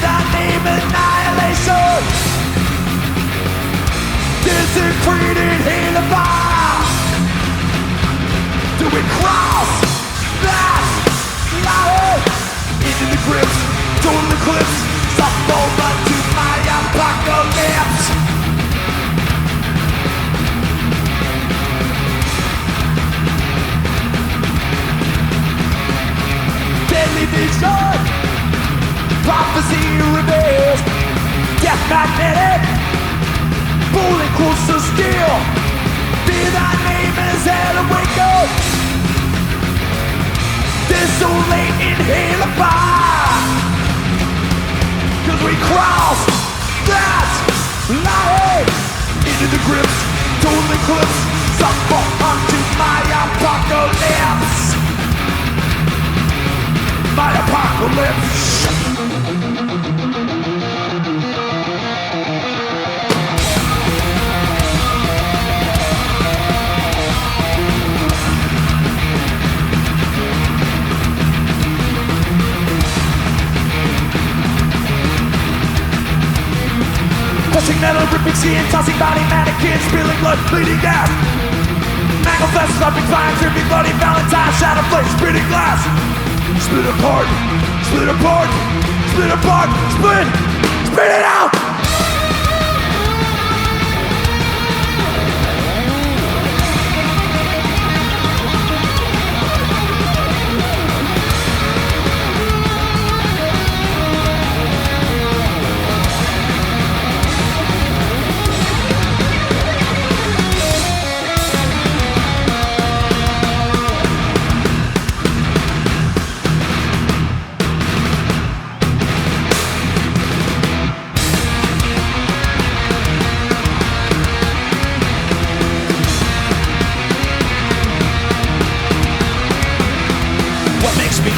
thy name annihilation. Desecrated hate of fire. Do we cross that line? Into the grips, total eclipse. Softball run to my apocalypse. Deadly vision, prophecy reveals. Death magnetic, pulling closer still. Be thy name as hell awakened. Desolate inhale of fire. Cause we cross that line. Into the grips, total eclipse. Softball onto my apocalypse. My apocalypse. Crushing metal, ripping skin, tossing body mannequins, spilling blood, bleeding gas. Mangle fest, stopping fire, dripping bloody valentine, shadow flame, spitting glass. Split apart, split apart, split apart, split it out!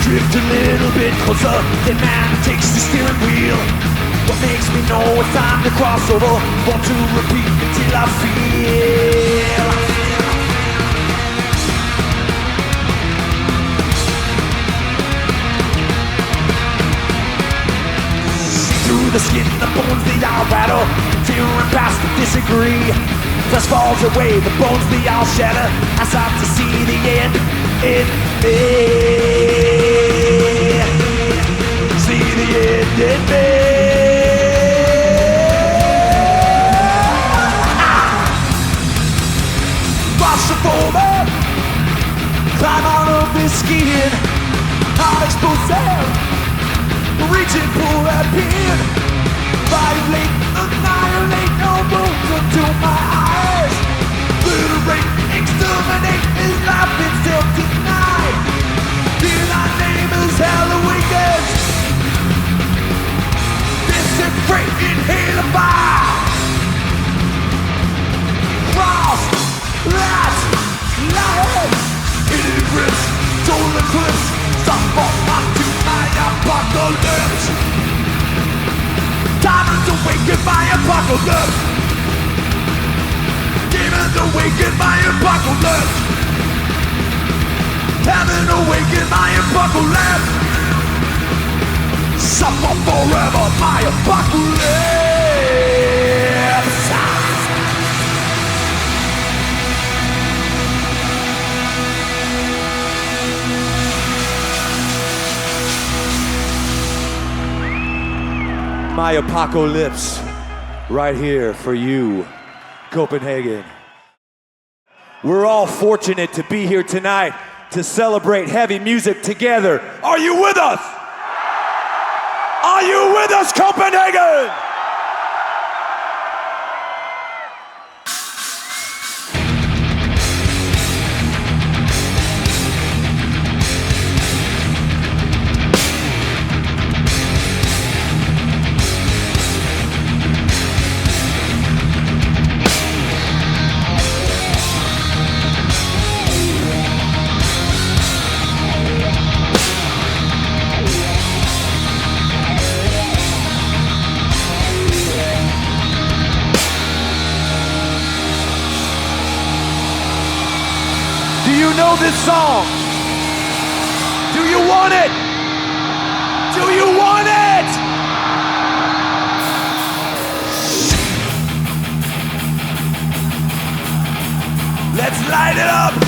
Drift a little bit closer, then man takes the steering wheel. What makes me know it's time to cross over? Want to repeat until I feel. See through the skin, the bones, they all rattle. Tearing past to disagree. Flesh falls away, the bones, they all shatter. I start to see the end in me. See the end in me. Claustrophobic, climb out of this skin. I'll expose them, reach and pull that pin. Violate, annihilate, no moves into my eyes. Obliterate, exterminate, is life itself denied. Hear thy name is hell awakens. Disintegrate, inhale of fire. Cross that line. Into the grips, total eclipse. Softball onto my apocalypse. Time to awaken my apocalypse. Demons awaken my apocalypse. Heaven awaken my apocalypse. Suffer forever my apocalypse. My apocalypse, right here for you, Copenhagen. We're all fortunate to be here tonight to celebrate heavy music together. Are you with us? Are you with us, Copenhagen? you know this song? Do you want it? Do you want it? light it up.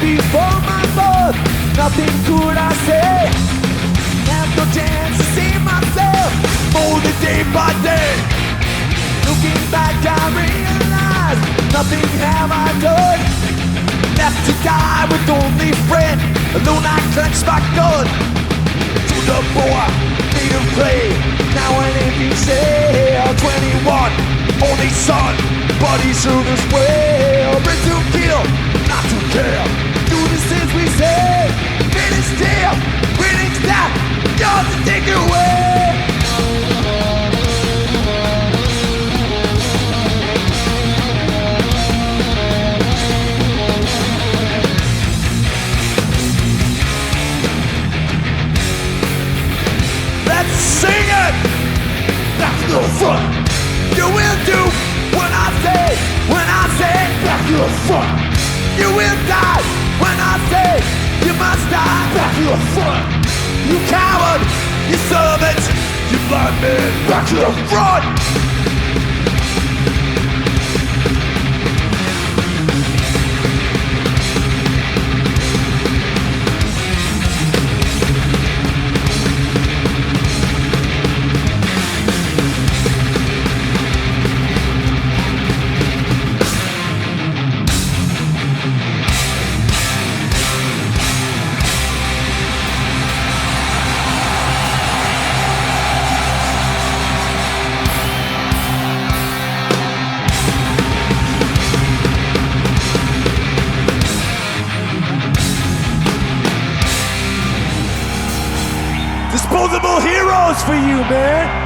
before my birth. Nothing could I say. Have no chance to see myself more than day by day. Looking back, I realize nothing have I done. Left to die with only friend. Alone I clench my gun. To the boy, made of clay. Now an empty shell. 21, only son, but he served us well. Bring to kill, not to care. Do this as we say. Finish still, winning stop. Yours to take away. Let's sing it! Back to the front. You will do when I say back to the front. You will die when I say you must die. Back to the front. You coward, you servant, you blind man. Back to the front. Disposable heroes for you, man.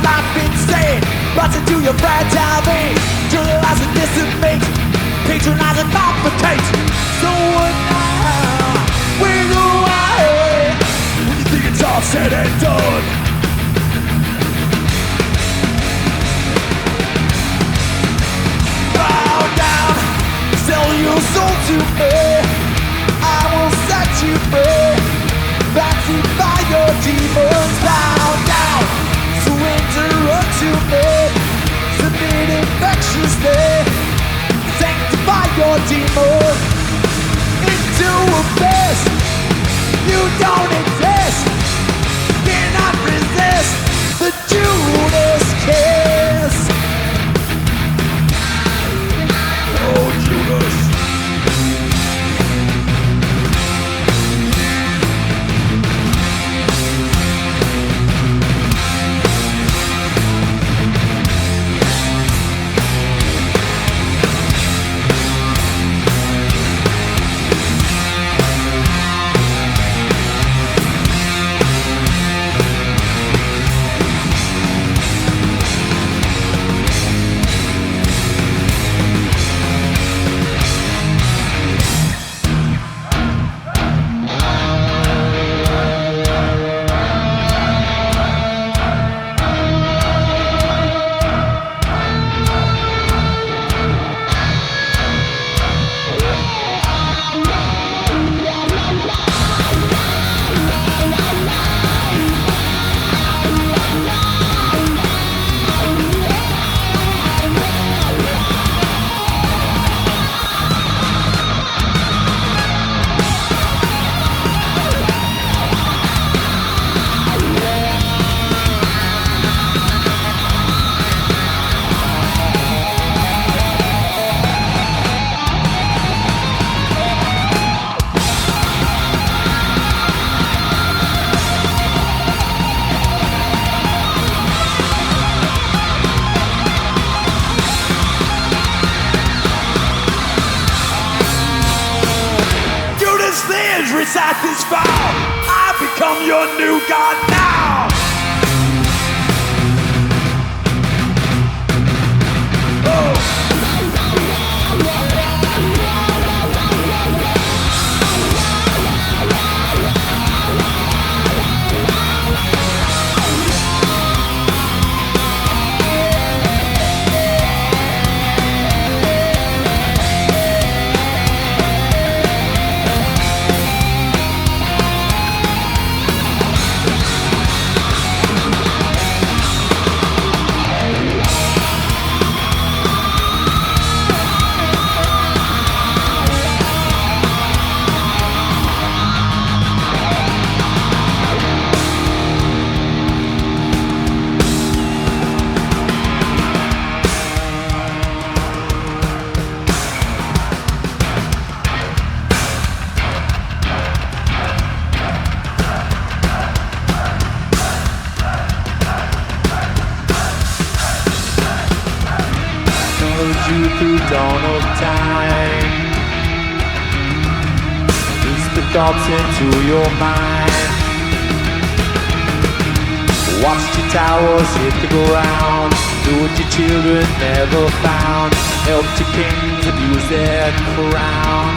Life insane, but to do your fragile veins, to the lies that dissipate. patronize and complicate. So what now? Where go I? When you think it's all said and done. Bow down, sell your soul to me. I will set you free. Pacify your demons. Bow down, surrender unto me. Submit infectiously. Sanctify your demons into a fist. You don't exist. Cannot resist the Judas kiss. Oh, Judas. Recite this vow. I become your new god now. Oh. Through dawn of time, whisper thoughts into your mind. Watched your towers hit the ground, do what your children never found. Helped your kings abuse their crown.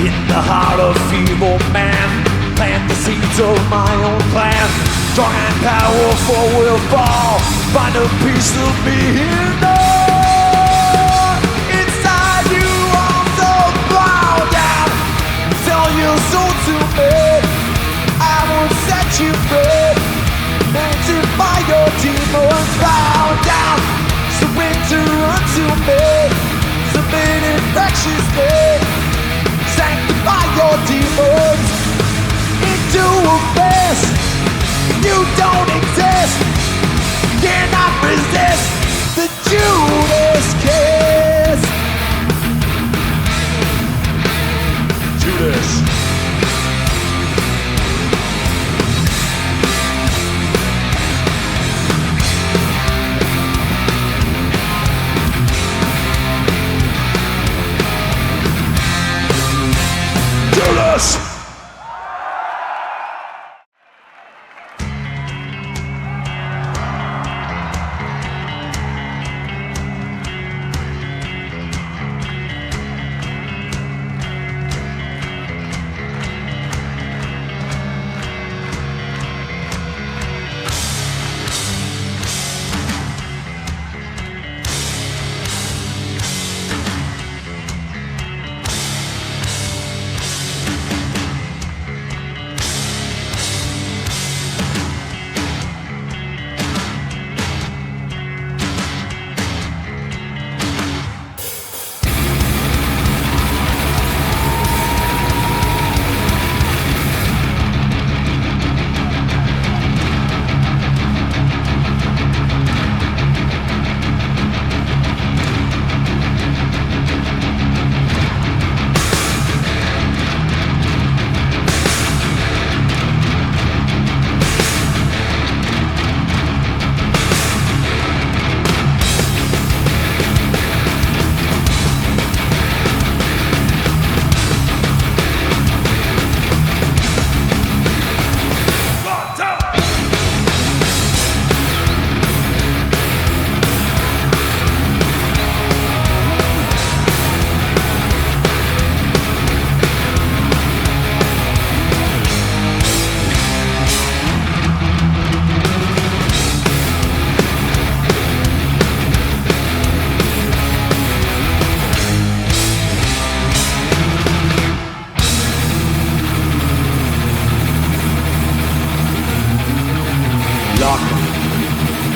In the heart of evil man, plant the seeds of my own plan. Strong and powerful will fall. Find a piece of me here now. Inside you also bow down. Sell your soul to me. I will set you free. Sanctify your demons. Bow down. Surrender unto me. Submit infectiously. Sanctify your demons into a mess. You don't exist. Cannot resist the Judas kiss. Judas. Judas.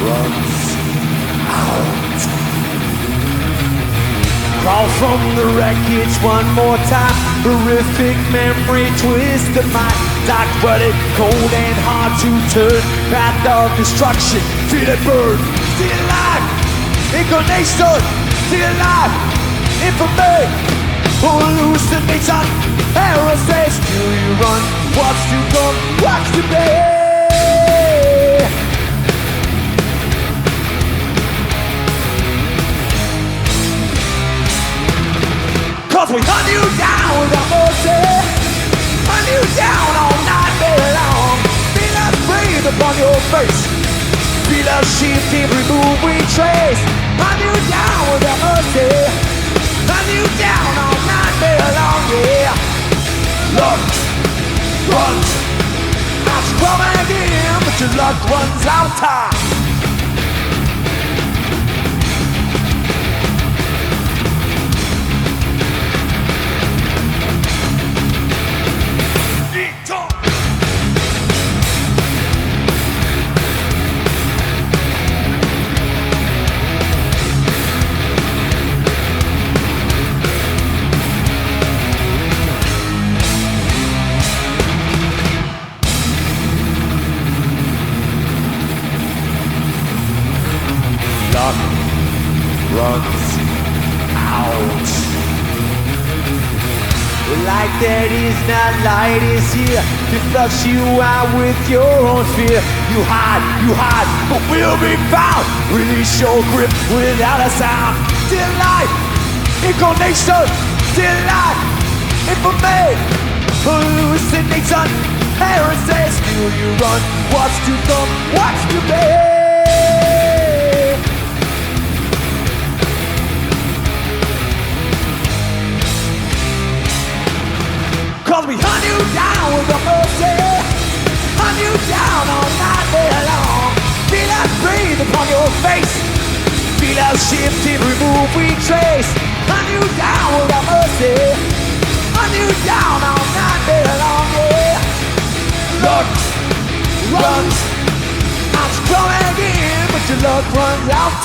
runs out. Crawl from the wreckage one more time. Horrific memory twist the mind. Dark blooded, cold and hard to turn. Path of destruction, feel it burn. Still alive, incarnation. Still alive, infamy. Hallucination, heresy. Still you run, what's to come, what's to be. Cause we hunt you down without mercy. Hunt you down all night very long. Feel us breathe upon your face. Feel us shift every move we trace. Hunt you down without mercy. Hunt you down all night very long, yeah. Luck runs out, coming again, but your luck runs out time. Runs out. Light that is not light is here to flush you out with your own fear. You hide, but we'll be found. Release your grip without a sound. Still life, incarnation. Still life, infamy. Hallucination, heresy. Still you run. What's to come? What's to be? Cause we hunt you down with a mercy. Hunt you down all night very long. Feel us breathe upon your face. Feel us shift every move we trace. Hunt you down with a mercy. Hunt you down all night very long, yeah. Luck runs out, coming again, but your luck runs out.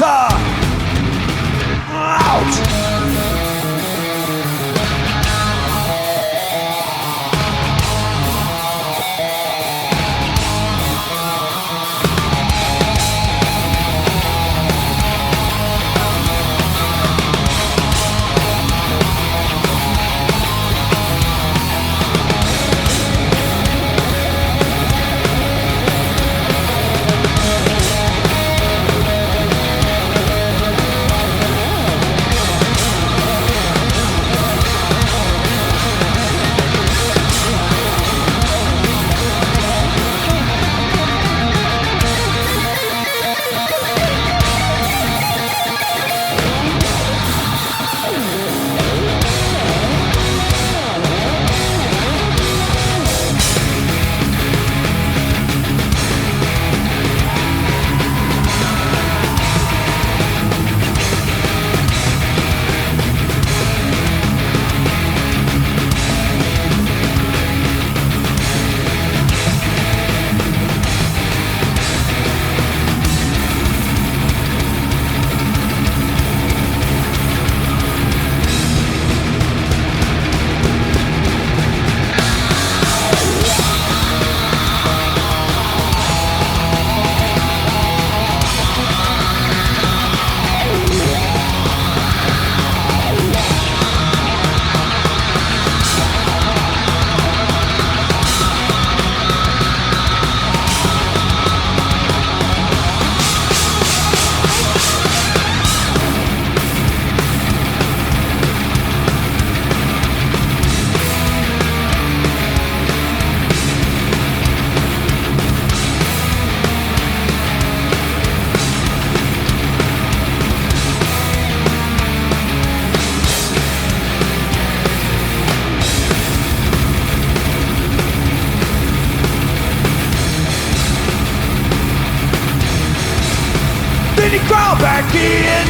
Then you crawl back in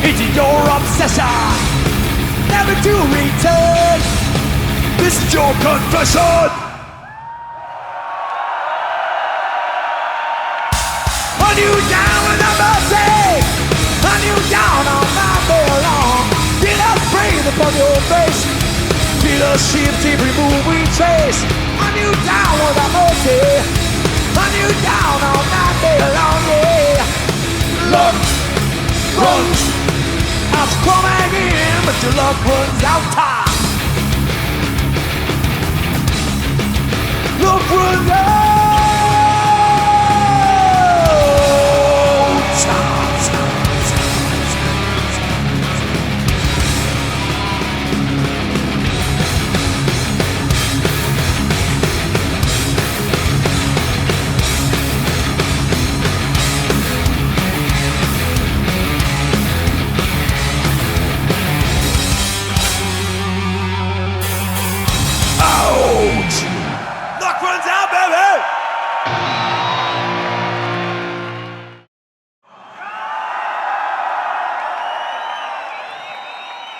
into your obsession, never to return. This is your confession. Hunt you down without mercy. Hunt you down all night day long. Feel us breathe upon your face. Feel us shift every move we trace. Hunt you down without mercy. Hunt you down all night day long, yeah. Luck runs out to Copenhagen, but your luck runs out time. Luck runs out.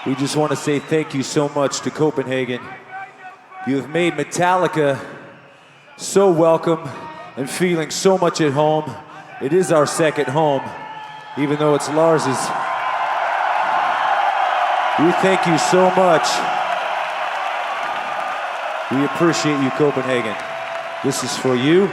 We just want to say thank you so much to Copenhagen. You have made Metallica so welcome and feeling so much at home. It is our second home, even though it's Lars's. We thank you so much. We appreciate you, Copenhagen. This is for you.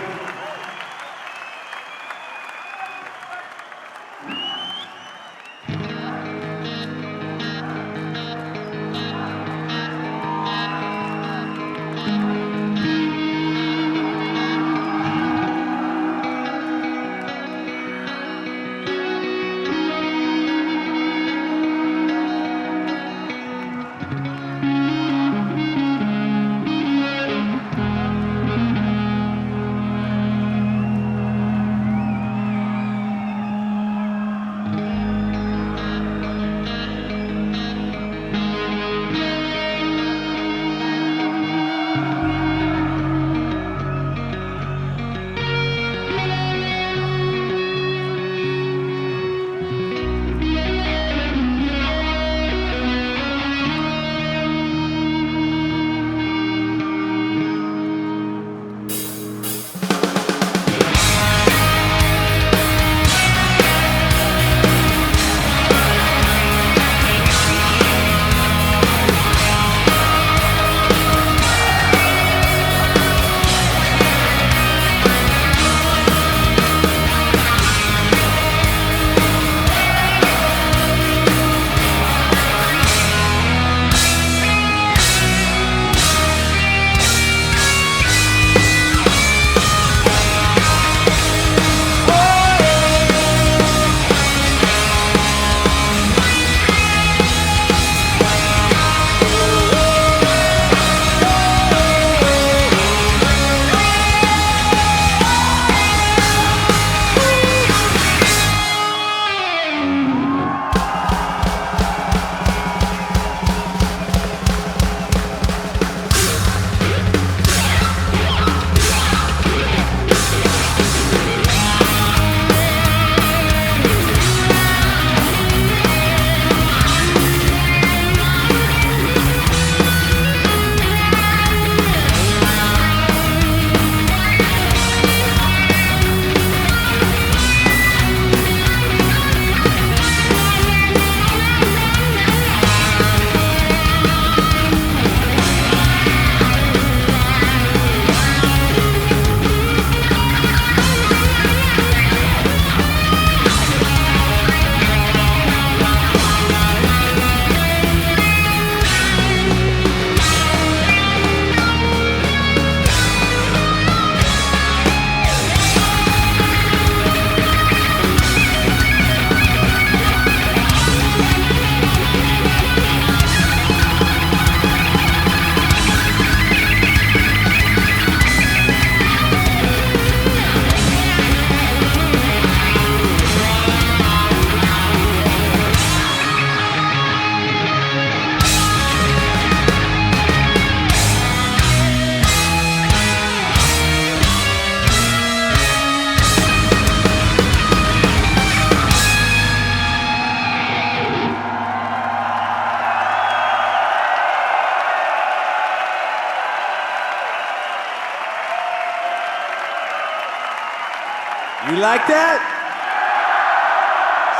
You like that?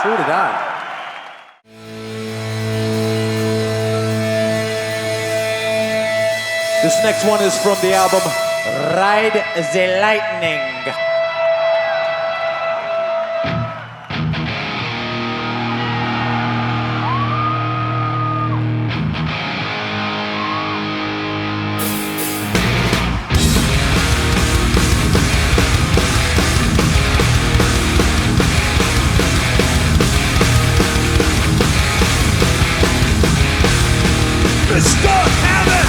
Så det där. This next one is from the album Ride the Lightning. Mr. Hammett!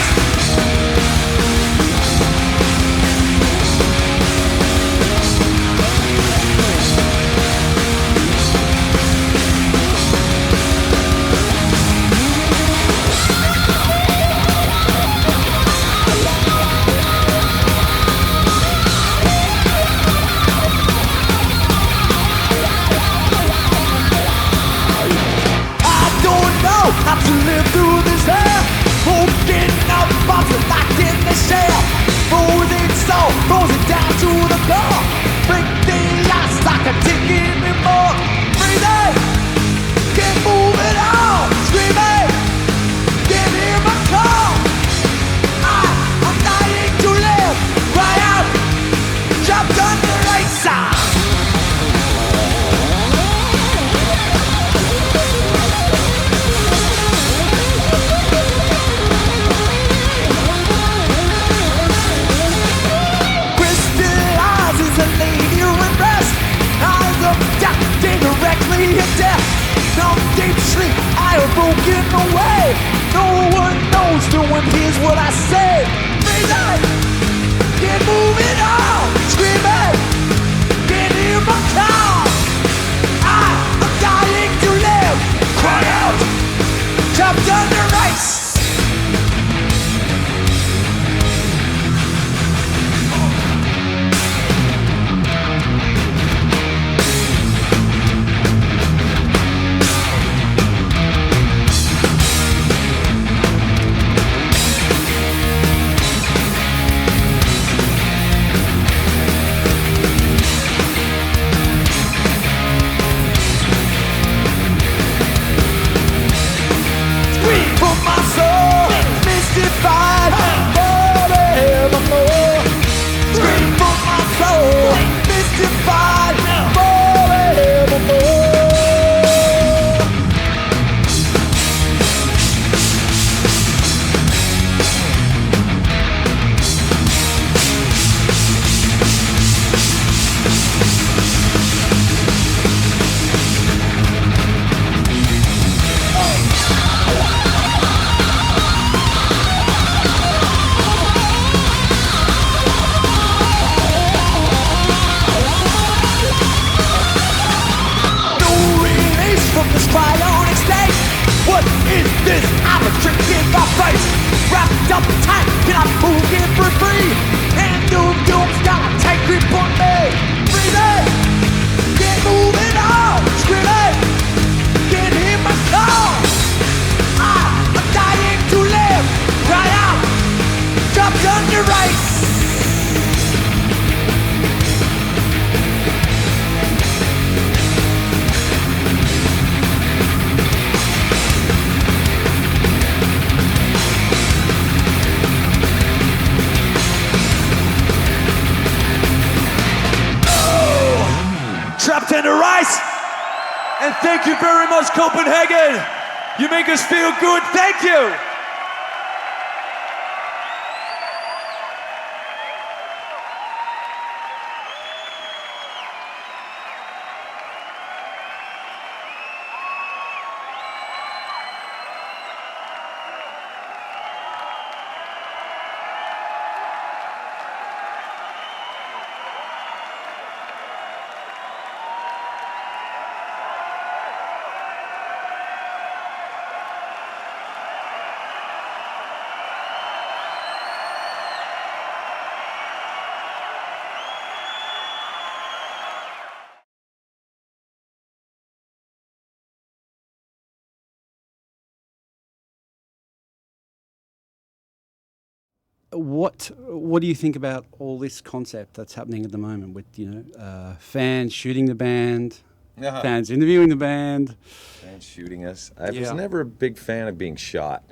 How to live through this hell, smoking up boxes locked in the shell, frozen soul, frozen down to the core, break the ice like a ticket anymore, breathing, get moving on, screaming, can't hear my call, I'm dying to live, cry out, jumped on the right side. Directly in death, no deep sleep, I have broken away. No one knows, no one hears what I say. Breathing, get moving on, screaming, can't hear my call. I'm dying to live, cry out, trapped under ice. Mystified forevermore. Scream for my soul. Mystified forevermore. Cryonic state. What is this? I'm a trick in my face. Wrapped up tight, can I move it for free? And doom's gotta take grip on me. Breathing, get moving on. Screaming, can't hear my call. I'm dying to live. Cry out, dropped under ice. Trapped under ice. And thank you very much, Copenhagen. You make us feel good. Thank you. What do you think about all this concept that's happening at the moment with fans shooting the band fans interviewing the band. And shooting us. I was Yeah. never a big fan of being shot,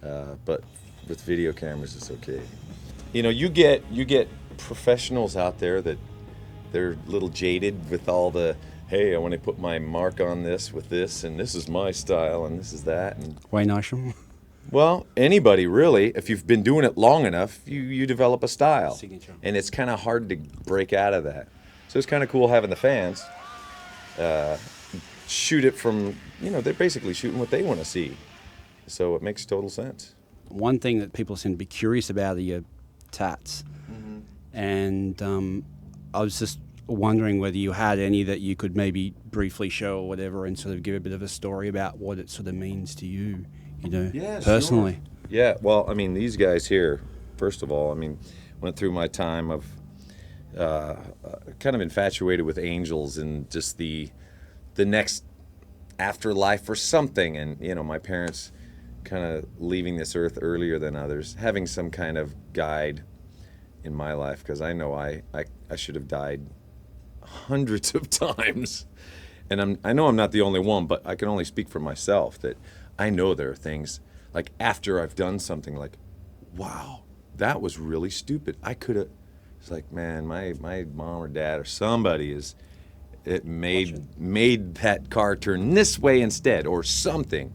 but with video cameras, it's okay. You know, you get professionals out there that they're a little jaded with all the, hey, I want to put my mark on this with this, and this is my style, and this is that, and Wayne Isham. well, anybody really. If you've been doing it long enough, you develop a style, Signature. and it's kind of hard to break out of that. So it's kind of cool having the fans shoot it from, they're basically shooting what they want to see. So it makes total sense. One thing that people seem to be curious about are your tats. Mm-hmm. And I was just wondering whether you had any that you could maybe briefly show or whatever and sort of give a bit of a story about what it sort of means to you, personally. Sure. Yeah, well, I mean, these guys here, first of all, went through my time of kind of infatuated with angels and just the next afterlife or something. And, my parents kind of leaving this earth earlier than others, having some kind of guide in my life, because I know I should have died hundreds of times. And I know I'm not the only one, but I can only speak for myself that I know there are things, like after I've done something like, wow, that was really stupid. I could have, it's like, man, my mom or dad or somebody made that car turn this way instead or something.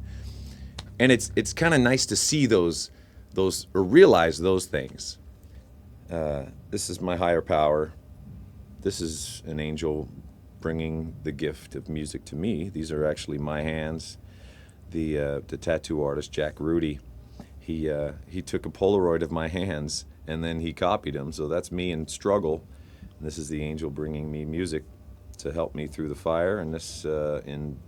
And it's kind of nice to see those or realize those things. This is my higher power. This is an angel bringing the gift of music to me. These are actually my hands. The tattoo artist Jack Rudy, he took a Polaroid of my hands and then he copied them. So that's me in struggle. And this is the angel bringing me music to help me through the fire. And this in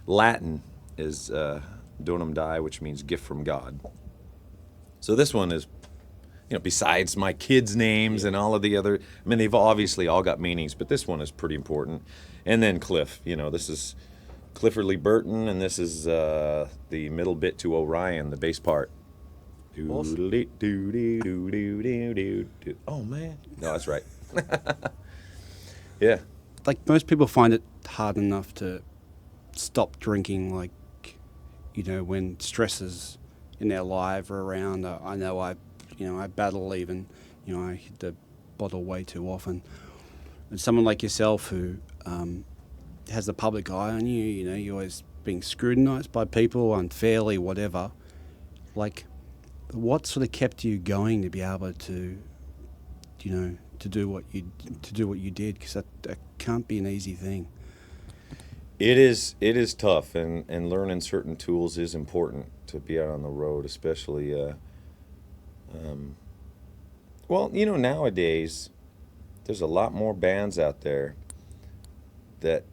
Latin is Donum Dei, which means gift from God. So this one is, besides my kids' names and all of the other, they've obviously all got meanings, but this one is pretty important. And then Cliff, this is Clifford Lee Burton, and this is the middle bit to Orion, the bass part. Awesome. Oh, man. No, that's right. Yeah. Like, most people find it hard enough to stop drinking, like, when stresses in their life are around. I know I battle even, I hit the bottle way too often. And someone like yourself who has the public eye on you, you're always being scrutinised by people unfairly, whatever. Like, what sort of kept you going to be able to, to do what you did? Because that can't be an easy thing. It is tough, and learning certain tools is important to be out on the road, especially. Nowadays, there's a lot more bands out there that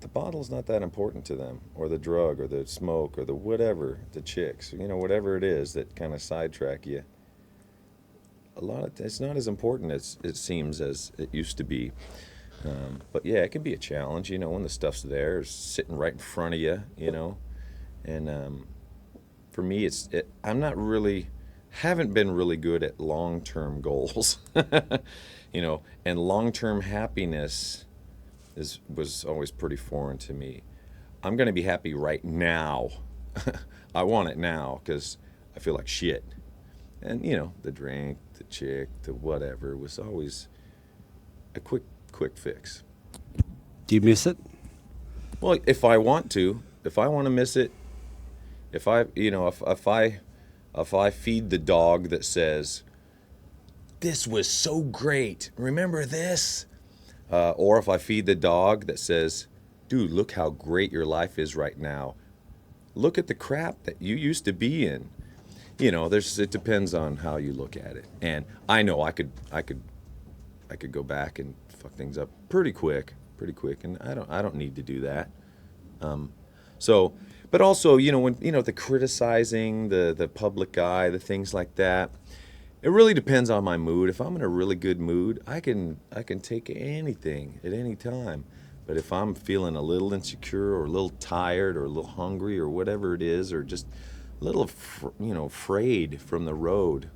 the bottle's not that important to them, or the drug, or the smoke, or the whatever, the chicks, whatever it is that kind of sidetrack you. It's not as important as it seems as it used to be. But yeah, it can be a challenge, when the stuff's there, sitting right in front of you, And for me, haven't been really good at long-term goals, and long-term happiness was always pretty foreign to me. I'm going to be happy right now. I want it now because I feel like shit. And, the drink, the chick, the whatever was always a quick fix. Do you miss it? Well, if I want to miss it, if I feed the dog that says, this was so great, remember this? Or if I feed the dog that says, dude, look how great your life is right now. Look at the crap that you used to be in. It depends on how you look at it. And I know I could go back and fuck things up pretty quick, and I don't need to do that. But also, when the criticizing, the public eye, the things like that, it really depends on my mood. If I'm in a really good mood, I can take anything at any time. But if I'm feeling a little insecure or a little tired or a little hungry or whatever it is, or just a little frayed from the road,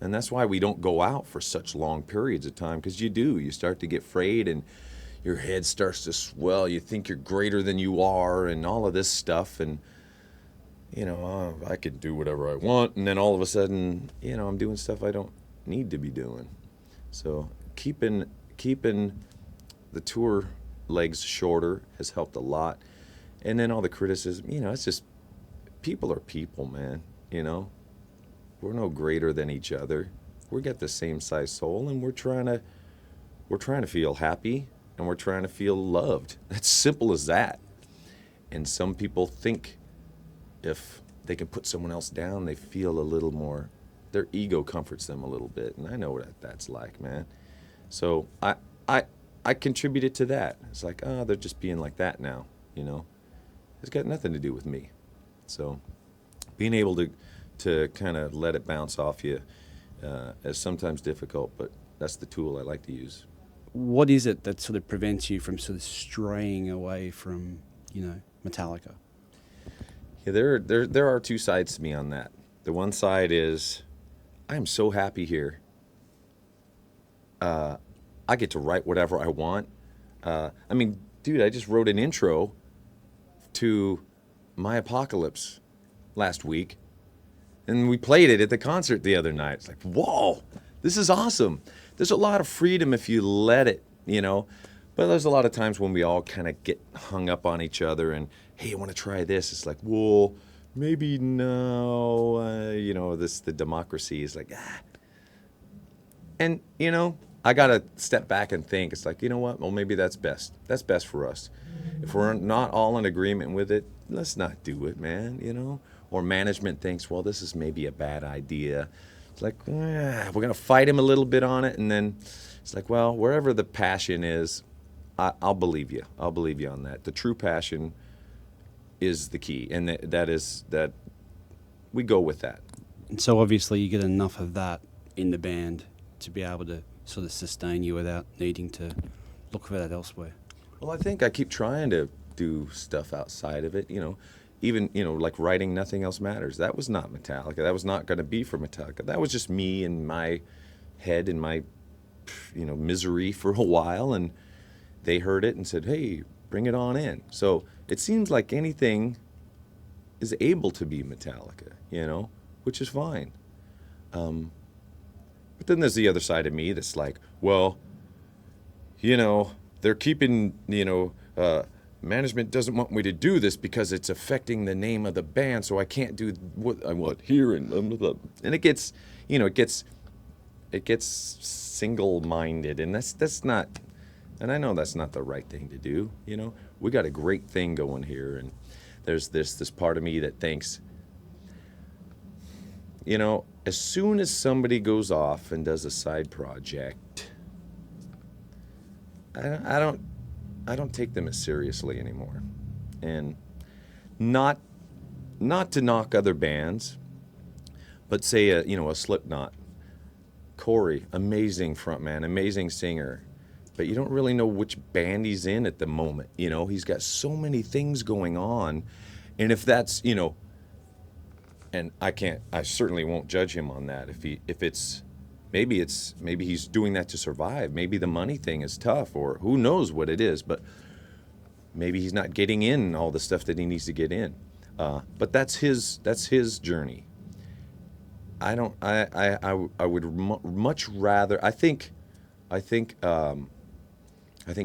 and that's why we don't go out for such long periods of time, because you start to get frayed, and your head starts to swell. You think you're greater than you are, and all of this stuff. And I can do whatever I want. And then all of a sudden, I'm doing stuff I don't need to be doing. So keeping the tour legs shorter has helped a lot. And then all the criticism, it's just, people are people, man. We're no greater than each other. We got the same size soul, and we're trying to feel happy, and we're trying to feel loved. It's simple as that. And some people think if they can put someone else down, they feel a little more, their ego comforts them a little bit, and I know what that's like, man. So I contributed to that. It's like, they're just being like that now, It's got nothing to do with me. So being able to kind of let it bounce off you is sometimes difficult, but that's the tool I like to use. What is it that sort of prevents you from sort of straying away from, Metallica? Yeah, there are two sides to me on that. The one side is, I'm so happy here. I get to write whatever I want. Dude, I just wrote an intro to My Apocalypse last week, and we played it at the concert the other night. It's like, whoa, this is awesome. There's a lot of freedom if you let it, but there's a lot of times when we all kind of get hung up on each other and, hey, I want to try this. It's like, well, maybe no, the democracy is like, And, I got to step back and think. It's like, you know what? Well, maybe that's best. That's best for us. If we're not all in agreement with it, let's not do it, man, Or management thinks, well, this is maybe a bad idea. It's like, we're going to fight him a little bit on it. And then it's like, well, wherever the passion is, I'll believe you. I'll believe you on that. The true passion is the key. And that we go with that. And so obviously you get enough of that in the band to be able to sort of sustain you without needing to look for that elsewhere. Well, I think I keep trying to do stuff outside of it, Even, like writing Nothing Else Matters. That was not Metallica. That was not going to be for Metallica. That was just me and my head and my, misery for a while. And they heard it and said, hey, bring it on in. So it seems like anything is able to be Metallica, which is fine. But then there's the other side of me that's like, well, they're keeping, management doesn't want me to do this because it's affecting the name of the band, so I can't do what I want here, and blah, blah, blah. And it gets, it gets single-minded, and that's not, and I know that's not the right thing to do. We got a great thing going here, and there's this part of me that thinks, as soon as somebody goes off and does a side project, I don't take them as seriously anymore. And not to knock other bands, but say a Slipknot. Corey, amazing frontman, amazing singer, but you don't really know which band he's in at the moment. He's got so many things going on, and if that's and I certainly won't judge him on that. Maybe he's doing that to survive. Maybe the money thing is tough, or who knows what it is, but maybe he's not getting in all the stuff that he needs to get in. But that's his journey. I would much rather, I think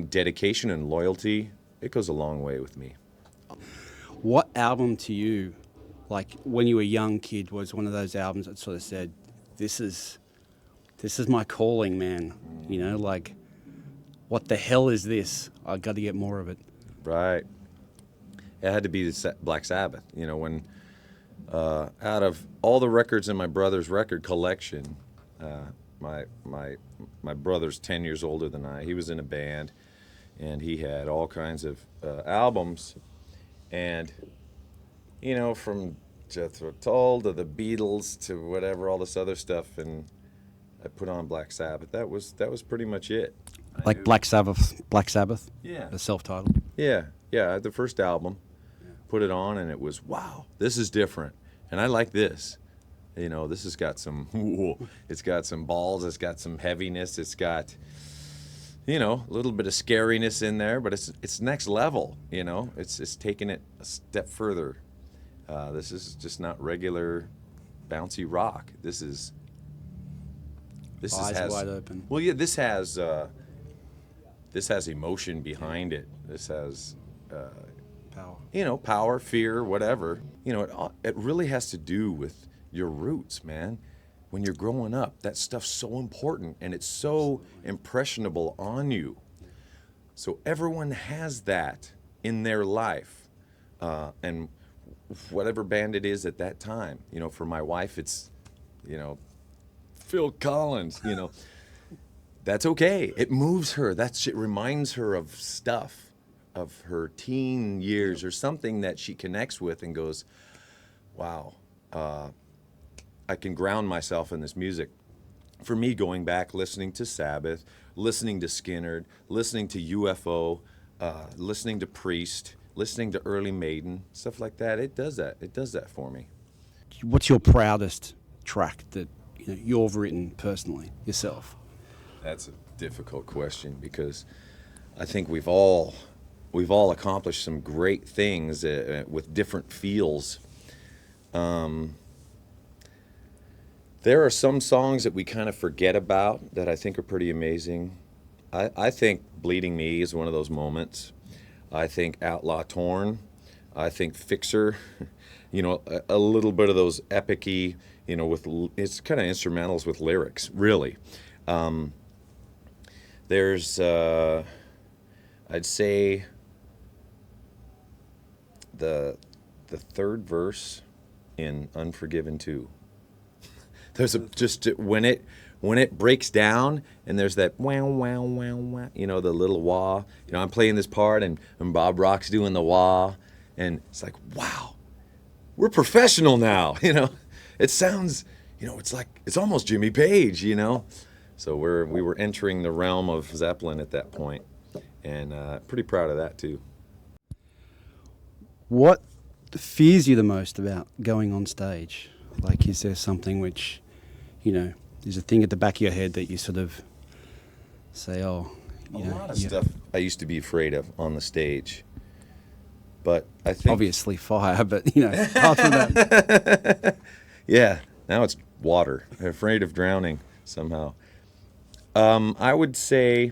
dedication and loyalty, it goes a long way with me. What album to you, like when you were a young kid, was one of those albums that sort of said, this is my calling, man. Like, what the hell is this? I got to get more of it. Right. It had to be the Black Sabbath. When out of all the records in my brother's record collection, my brother's 10 years older than I. He was in a band, and he had all kinds of albums, and from Jethro Tull to the Beatles to whatever, all this other stuff, and I put on Black Sabbath. That was pretty much it. Like Black Sabbath? Yeah. The self-titled? Yeah, the first album. Yeah. Put it on, and it was, wow, this is different, and I like this. This has got some, it's got some balls, it's got some heaviness, it's got, you know, a little bit of scariness in there, but it's next level, you know. It's taking it a step further. This is just not regular bouncy rock. This Eyes wide open. Well, yeah, this has emotion behind it. This has Power. you know, power, fear, whatever. You know, it really has to do with your roots, man. When you're growing up, that stuff's so important and it's so impressionable on you. So everyone has that in their life. And whatever band it is at that time, you know, for my wife, it's, you know, Phil Collins, you know. That's okay. It moves her. That shit reminds her of stuff, of her teen years or something that she connects with and goes, wow, I can ground myself in this music. For me, going back, listening to Sabbath, listening to Skynyrd, listening to UFO, listening to Priest, listening to early Maiden, stuff like that, it does that. It does that for me. What's your proudest track that you've written personally yourself? That's a difficult question because I think we've all accomplished some great things with different feels. There are some songs that we kind of forget about that I think are pretty amazing. I think Bleeding Me is one of those moments. I think Outlaw Torn. I think Fixer. You know, a little bit of those epic-y, you know, it's kind of instrumentals with lyrics, really. There's, I'd say, the third verse in Unforgiven 2. There's just when it breaks down and there's that wow wow wow wow, you know, the little wah. You know, I'm playing this part and Bob Rock's doing the wah, and it's like, wow, we're professional now. You know, it sounds, you know, it's almost Jimmy Page. You know, so we were entering the realm of Zeppelin at that point, and pretty proud of that too. What fears you the most about going on stage? Like, is there something which, you know, there's a thing at the back of your head that you sort of say, oh, a lot of stuff I used to be afraid of on the stage, but I think obviously fire, but you know, apart from that, yeah, now it's water. I'm afraid of drowning somehow. I would say,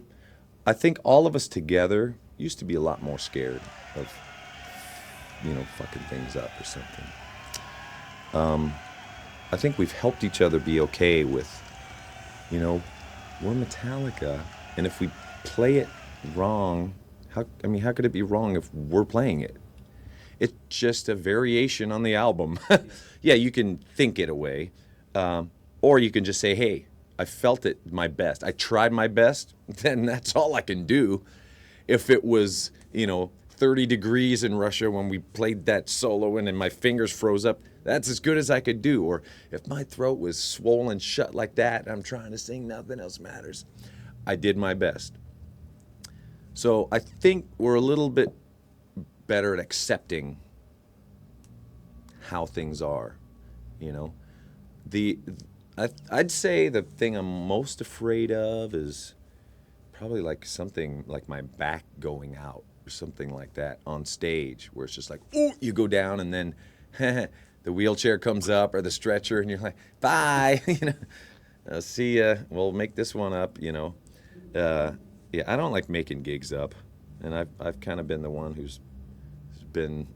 I think all of us together used to be a lot more scared of, you know, fucking things up or something. I think we've helped each other be okay with, you know, we're Metallica, and if we play it wrong, how could it be wrong if we're playing it? It's just a variation on the album. Yeah, you can think it away, or you can just say, hey, I felt it my best. I tried my best, then that's all I can do. If it was, you know, 30 degrees in Russia when we played that solo and my fingers froze up, that's as good as I could do. Or if my throat was swollen shut like that and I'm trying to sing, nothing else matters. I did my best. So I think we're a little bit better at accepting how things are, you know. I'd say the thing I'm most afraid of is probably like something like my back going out or something like that on stage, where it's just like, ooh, you go down and then the wheelchair comes up or the stretcher and you're like, bye, you know, see ya, we'll make this one up, you know. Yeah, I don't like making gigs up, and I've kind of been the one who's been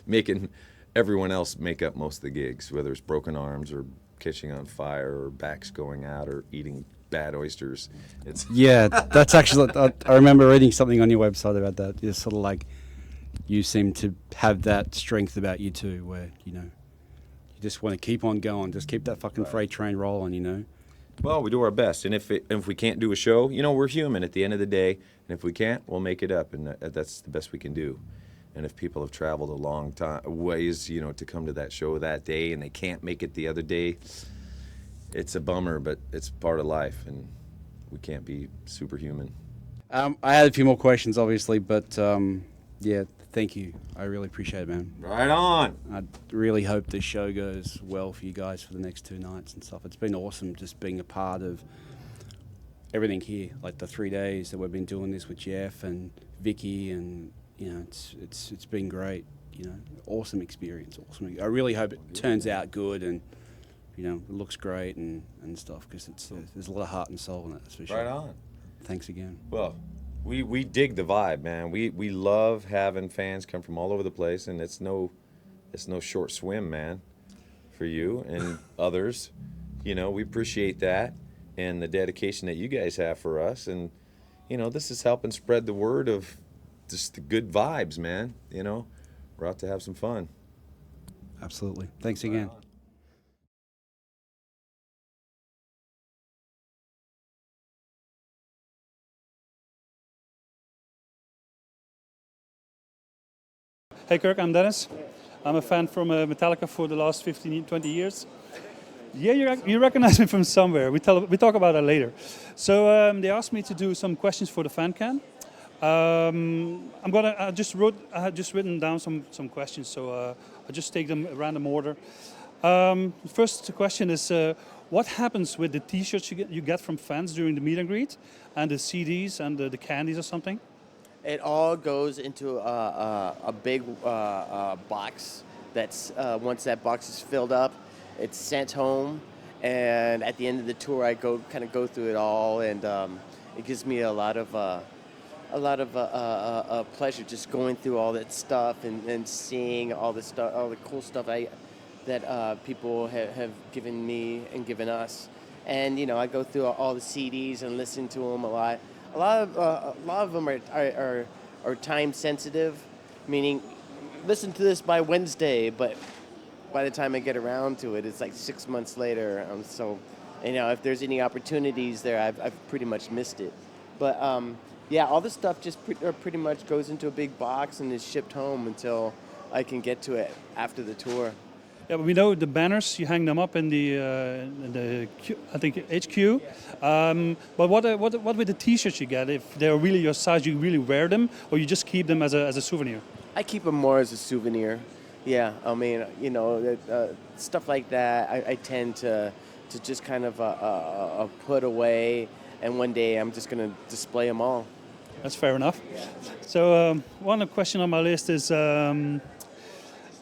making everyone else make up most of the gigs, whether it's broken arms or catching on fire or backs going out or eating bad oysters. Yeah, that's actually, I remember reading something on your website about that. It's sort of like you seem to have that strength about you too, where, you know, you just want to keep on going, just keep that fucking freight train rolling, you know. Well, we do our best, and if we can't do a show, you know, we're human at the end of the day, and if we can't, we'll make it up, and that's the best we can do. And if people have traveled a long time ways, you know, to come to that show that day and they can't make it the other day, it's a bummer, but it's part of life, and we can't be superhuman. I had a few more questions, obviously, but yeah, thank you. I really appreciate it, man. Right on. I really hope this show goes well for you guys for the next 2 nights and stuff. It's been awesome just being a part of everything here, like the 3 days that we've been doing this with Jeff and Vicky, and it's been great. Awesome experience. Awesome. I really hope it turns out good and it looks great and stuff, because there's a lot of heart and soul in it. That's for sure. Right on. Thanks again. Well, we dig the vibe, man. We love having fans come from all over the place, and it's no short swim, man, for you and others. We appreciate that and the dedication that you guys have for us, and this is helping spread the word of just the good vibes, man. We're out to have some fun. Absolutely. Thanks again. Hey Kirk, I'm Dennis. I'm a fan from Metallica for the last 15, 20 years. Yeah, you recognize me from somewhere. We talk about that later. So they asked me to do some questions for the fan can. I had just written down some questions, so I'll just take them in random order. First question is, what happens with the T-shirts you get from fans during the meet and greet, and the CDs and the candies or something? It all goes into a big box. That's once that box is filled up, it's sent home, and at the end of the tour, I go through it all, and it gives me a lot of pleasure just going through all that stuff and seeing all the cool stuff that people have given me and given us, and I go through all the CDs and listen to them a lot. A lot of them are time sensitive, meaning listen to this by Wednesday, but by the time I get around to it, it's like 6 months later. So, if there's any opportunities there, I've pretty much missed it. But all this stuff just pretty much goes into a big box and is shipped home until I can get to it after the tour. Yeah, but we know the banners, you hang them up in the I think HQ. But what with the T-shirts you get? If they're really your size, you really wear them, or you just keep them as a souvenir? I keep them more as a souvenir. Yeah, I mean, stuff like that, I tend to just kind of put away, and one day I'm just going to display them all. That's fair enough. Yeah. So one question on my list is,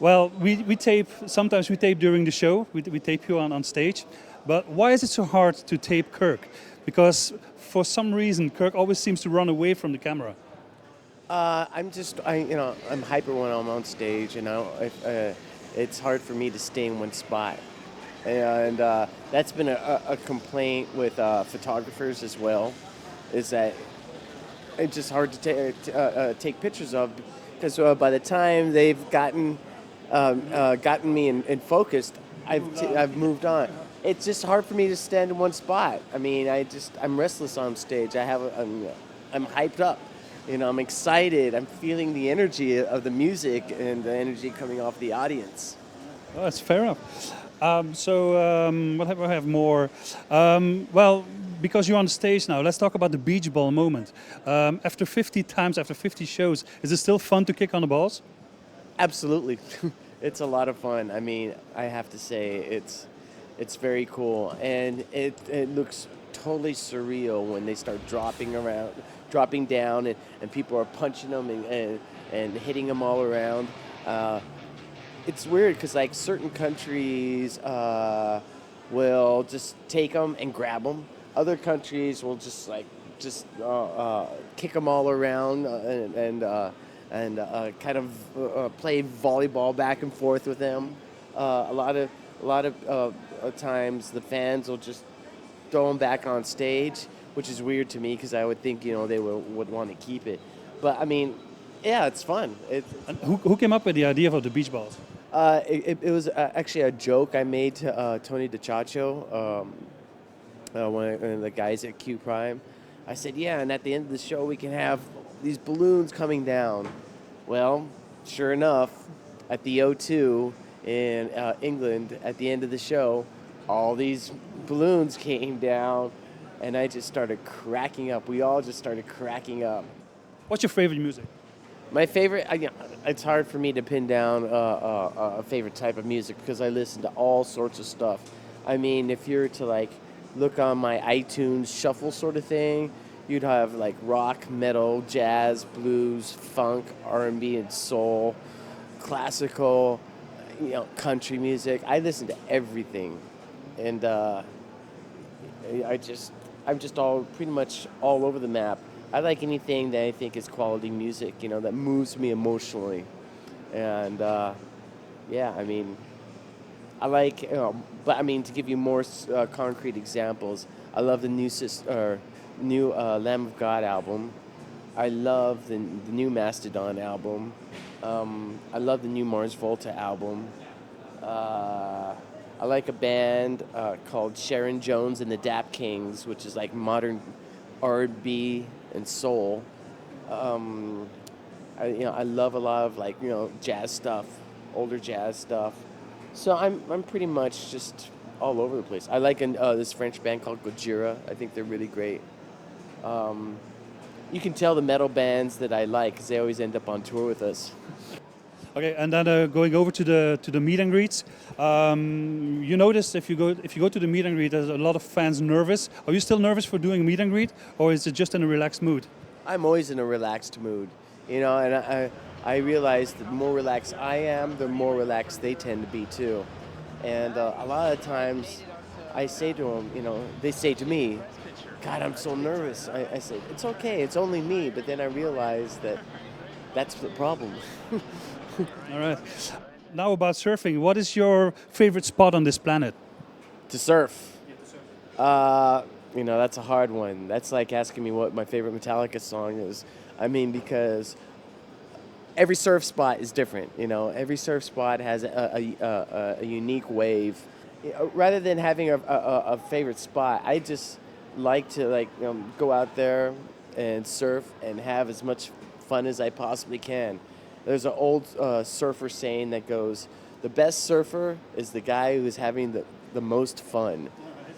we tape, sometimes we tape during the show, we tape you on stage, but why is it so hard to tape Kirk? Because for some reason, Kirk always seems to run away from the camera. I'm hyper when I'm on stage, it's hard for me to stay in one spot. And that's been a complaint with photographers as well, is that it's just hard to take pictures of, because by the time they've gotten me in focused, I've moved on. It's just hard for me to stand in one spot. I mean, I'm restless on stage. I'm hyped up. I'm excited. I'm feeling the energy of the music and the energy coming off the audience. Oh, that's fair enough. What have I have more? Because you're on stage now, let's talk about the beach ball moment. After 50 shows, is it still fun to kick on the balls? Absolutely. It's a lot of fun. I mean, I have to say it's very cool, and it looks totally surreal when they start dropping down, and people are punching them and hitting them all around. It's weird because like certain countries will just take them and grab them. Other countries will just kick them all around and kind of play volleyball back and forth with them. A lot of times the fans will just throw them back on stage, which is weird to me because I would think they would want to keep it. But I mean, yeah, it's fun. And who came up with the idea of the beach balls? It was actually a joke I made to Tony DiCiaccio, one of the guys at Q Prime. I said, yeah, and at the end of the show we can have these balloons coming down. Well, sure enough, at the O2 in England, at the end of the show, all these balloons came down, and I just started cracking up. We all just started cracking up. What's your favorite music? My favorite, it's hard for me to pin down a favorite type of music because I listen to all sorts of stuff. I mean, if you're to look on my iTunes shuffle sort of thing, you'd have like rock, metal, jazz, blues, funk, R&B, and soul, classical, country music. I listen to everything, and I'm just all pretty much all over the map. I like anything that I think is quality music, that moves me emotionally, and I mean, I like, but I mean, to give you more concrete examples, I love the new Lamb of God album. I love the new Mastodon album. I love the new Mars Volta album. I like a band called Sharon Jones and the Dap Kings, which is like modern R&B and soul. I love a lot of like jazz stuff, older jazz stuff. So I'm pretty much just all over the place. I like this French band called Gojira. I think they're really great. You can tell the metal bands that I like because they always end up on tour with us. Okay, and then going over to the meet and greets, you notice if you go to the meet and greet, there's a lot of fans nervous. Are you still nervous for doing a meet and greet, or is it just in a relaxed mood? I'm always in a relaxed mood, and I realize the more relaxed I am, the more relaxed they tend to be too. And a lot of times, I say to them, they say to me, "God, I'm so nervous." I say, "It's okay, it's only me." But then I realize that that's the problem. All right. Now about surfing, what is your favorite spot on this planet? To surf. That's a hard one. That's like asking me what my favorite Metallica song is. I mean, because every surf spot is different. Every surf spot has a unique wave. Rather than having a favorite spot, I just like to go out there and surf and have as much fun as I possibly can. There's an old surfer saying that goes, "The best surfer is the guy who is having the most fun."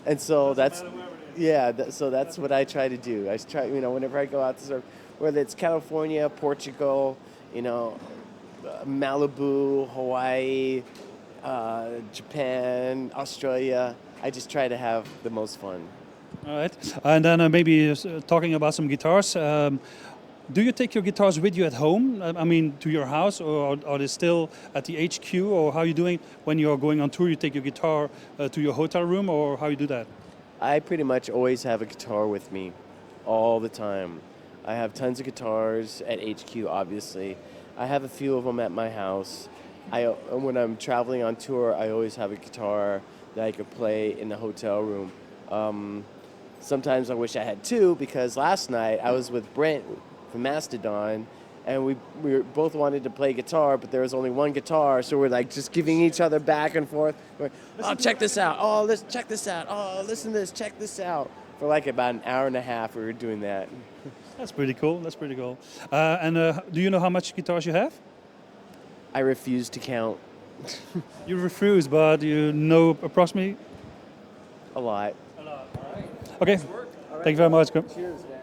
And so so that's what I try to do. I try, whenever I go out to surf, whether it's California, Portugal, Malibu, Hawaii, Japan, Australia, I just try to have the most fun. All right, and then maybe talking about some guitars. Do you take your guitars with you at home? I mean, to your house, or are they still at the HQ, or how are you doing when you're going on tour? You take your guitar to your hotel room, or how you do that? I pretty much always have a guitar with me, all the time. I have tons of guitars at HQ, obviously. I have a few of them at my house. When I'm traveling on tour, I always have a guitar that I could play in the hotel room. Sometimes I wish I had two, because last night I was with Brent from Mastodon, and we both wanted to play guitar, but there was only one guitar, so we're like just giving each other back and forth. Oh, check this out. Oh, check this out. Oh, listen to this. Check this out. For like about an hour and a half, we were doing that. That's pretty cool. That's pretty cool. And do you know how much guitars you have? I refuse to count. You refuse, but you know approximately? A lot. A lot. All right. Okay. Thank you very much. Cheers, man.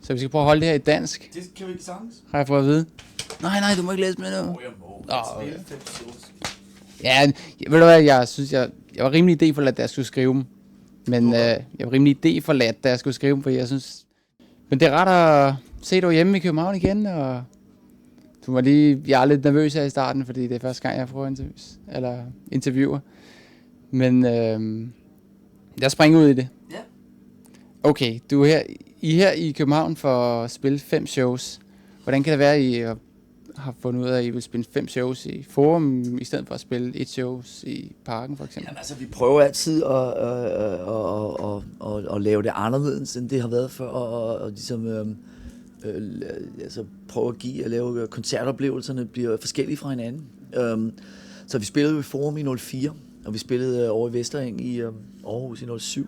Så vi skal prøve at holde det her i dansk. Det kan vi ikke sagtens. Har jeg fået at vide? Nej, du må ikke læse med nu. Jeg må. Okay. Ja, ved du hvad, jeg synes, jeg var rimelig idéforladt, da jeg skulle skrive dem. Men jeg var rimelig idéforladt, da jeg skulle skrive dem, fordi jeg synes... Men det er ret at se dig hjemme i København igen, og... Jeg er lidt nervøs her i starten, fordi det er første gang, jeg prøver interviewer. Men jeg springer ud i det. Ja. Okay, du er her i København for at spille 5 shows. Hvordan kan det være, at I har fundet ud af, at I vil spille 5 shows i Forum, i stedet for at spille 1 show i Parken, for eksempel? Jamen, altså, vi prøver altid at lave det anderledes, end det har været før, og ligesom prøve at lave koncertoplevelserne bliver forskellige fra hinanden. Så vi spillede i Forum i 04, og vi spillede over i Vestereng i Aarhus i 07.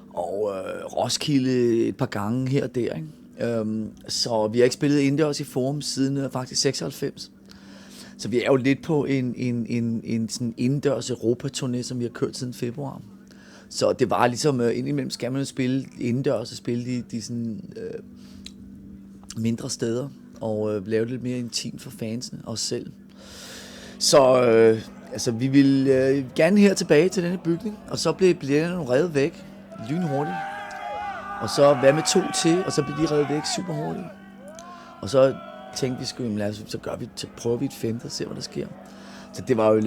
Og Roskilde et par gange her og der, ikke? Så vi har ikke spillet indendørs i Forum siden faktisk 96. Så vi er jo lidt på en sådan indendørs Europa-turné, som vi har kørt siden februar. Så det var ligesom, indimellem skal man jo spille indendørs og spille de sådan, mindre steder, og lave det lidt mere intimt for fansene, os selv. Så altså, vi vil gerne her tilbage til denne bygning, og så blev billetterne revet væk lynhurtigt. Og så hvad med 2 til, og så blev de revet væk super hurtigt. Og så tænkte vi, så prøver vi et 5. og ser, hvad der sker. Så det var jo,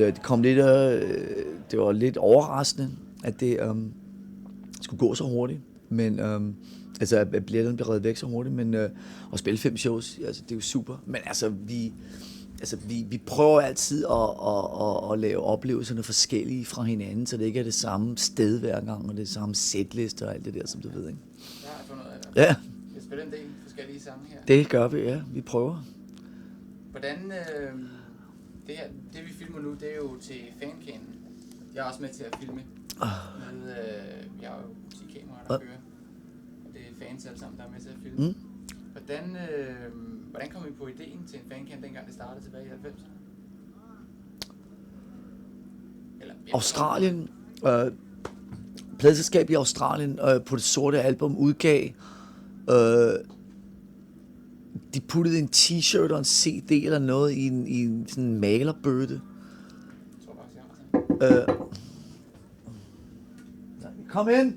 det var lidt overraskende, at det skulle gå så hurtigt. Men altså, at billetterne blev revet væk så hurtigt, men at spille 5 shows, altså, det er jo super. Men altså, vi prøver altid at lave oplevelserne forskellige fra hinanden, så det ikke er det samme sted hver gang, og det samme setliste og alt det der, som du ved, ikke? Jeg har fundet ud af det. Ja. Vi spiller en del forskellige sange her. Det gør vi, ja. Vi prøver. Hvordan, det vi filmer nu, det er jo til fancanen. Jeg er også med til at filme. Vi har jo 10 kameraer, der kører. Og det er fans alle sammen, der er med til at filme. Hvordan kom I på ideen til en fancan, dengang det startede tilbage i 90'erne? Australien, pladeselskab i Australien på det sorte album udgav, de puttede en t-shirt og en CD eller noget i en sådan en malerbøtte. Kom ind!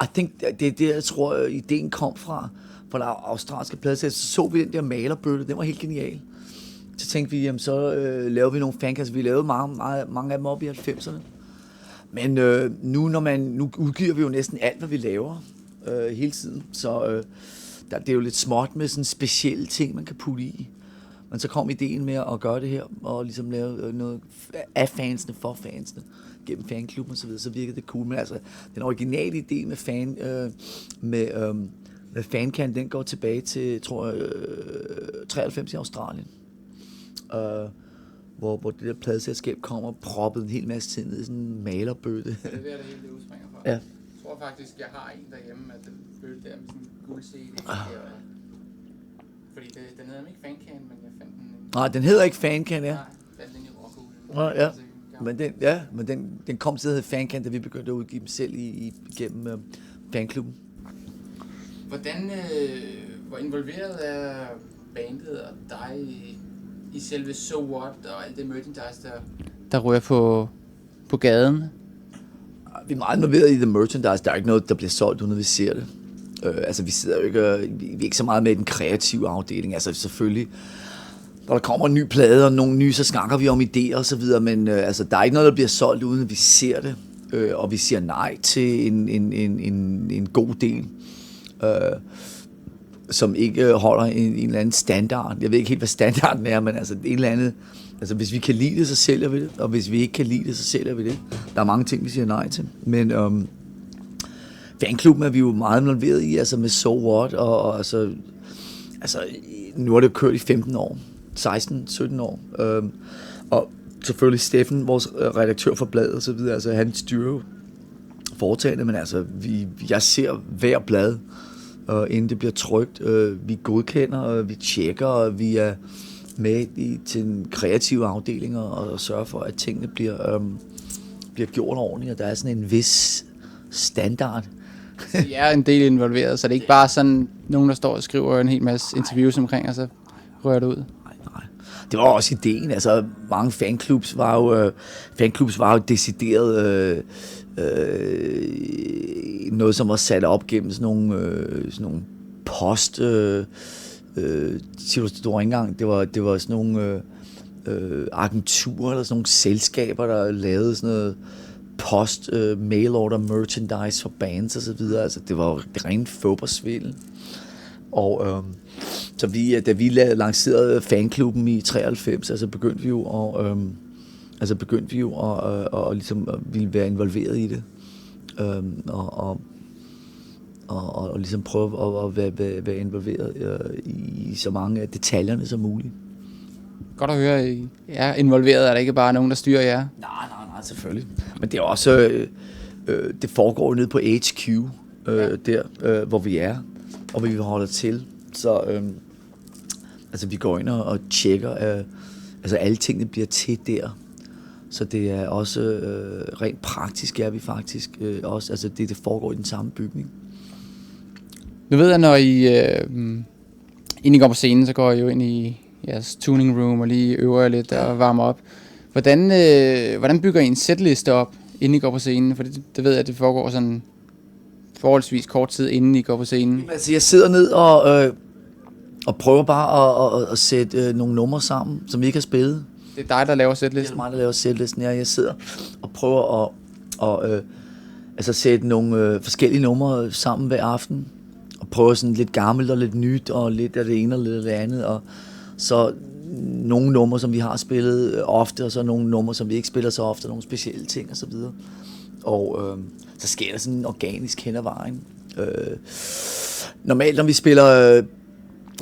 I think, det er det, jeg tror, ideen kom fra det australske pladeselskab. Så vi den der malerbøtte, den var helt genial. Så tænkte vi, jamen så laver vi nogle fancast. Vi lavede mange af dem op i 90'erne. Men nu udgiver vi jo næsten alt, hvad vi laver hele tiden. Så det er jo lidt småt med sådan specielle ting, man kan putte i. Men så kom ideen med at gøre det her, og ligesom lave noget af fansene for fansene, gennem fanklubben og så videre, så virkede det cool. Men altså, den originale idé med fancan, den går tilbage til, tror jeg, 93 i Australien. Hvor det der pladeselskab kommer og proppede en hel masse ting ned i sådan en malerbøtte. Det er det hele, det udspringer fra. Ja. Jeg tror faktisk, jeg har en derhjemme, at den bøtte der med sådan en guld CD. Fordi den hedder ikke fancan, men jeg fandt den. Nej, den hedder ikke fancan, ja. Nej, fandt den i rockhulen. Ja. Men den kom til at hedde fancan, da vi begyndte at udgive dem selv igennem fanklubben. Hvor involveret er bandet og dig i selve So What og alt det merchandise, der ryger på gaden? Vi er meget involveret i the merchandise. Der er ikke noget, der bliver solgt, uden at vi ser det. Altså, vi sidder jo ikke, vi er ikke så meget med i den kreative afdeling. Altså, selvfølgelig, når der kommer en ny plade og nogle nye, så snakker vi om idéer og så videre, men altså, der er ikke noget, der bliver solgt, uden at vi ser det. Og vi siger nej til en god del, som ikke holder en eller anden standard. Jeg ved ikke helt, hvad standarden er, men altså en eller anden. Altså, hvis vi kan lide det, så sælger vi det, og hvis vi ikke kan lide det, så sælger vi det. Der er mange ting, vi siger nej til, men fanklubben er vi jo meget involveret i, altså med So What, og altså nu har det jo kørt i 15 år, 16-17 år, og selvfølgelig Steffen, vores redaktør for bladet og så videre, altså han styrer jo foretagende, men altså jeg ser hver blad, inden det bliver trykt, vi godkender, og vi tjekker, og vi er med til en kreativ afdeling og sørger for, at tingene bliver gjort ordentligt, og der er sådan en vis standard. Så I er en del involveret, så det er ikke bare sådan nogen, der står og skriver en hel masse interviews omkring, og så rører det ud? Nej. Det var også ideen. Altså, mange fanklubs var jo decideret noget, som var sat op gennem sådan nogle post... siger du ikke engang, det var sådan nogle agenturer eller sådan nogle selskaber, der lavede sådan noget post, mail order, merchandise for bands og så videre. Altså, det var rent fodboldsvindel. Og så da vi lancerede fanklubben i 93, altså begyndte vi jo at ligesom ville være involveret i det. Og ligesom prøve at være involveret i så mange af detaljerne som muligt. Godt at høre, I er involveret. Er der ikke bare nogen, der styrer jer? Nej, selvfølgelig. Men det er også, det foregår nede på HQ, der hvor vi er, og hvor vi holder til. Så altså vi går ind og tjekker, altså alle tingene bliver til der. Så det er også rent praktisk er vi faktisk også, altså det foregår i den samme bygning. Nu ved jeg, når inden I går på scenen, så går I jo ind i jeres tuning room og lige øver jer lidt og varmer op. Hvordan bygger I en setliste op, inden I går på scenen? For det ved jeg, at det foregår sådan forholdsvis kort tid, inden I går på scenen. Altså jeg sidder ned og prøver bare at sætte nogle numre sammen, som vi ikke har spillet. Det er dig, der laver setlisten? Det er mig, der laver setlisten. Ja, jeg sidder og prøver at sætte nogle forskellige numre sammen hver aften. Og prøve sådan lidt gammelt og lidt nyt, og lidt af det ene og lidt af det andet. Og så nogle numre, som vi har spillet ofte, og så nogle numre, som vi ikke spiller så ofte, nogle specielle ting og så videre. Og så sker der sådan organisk hen ad vejen. Normalt, når vi spiller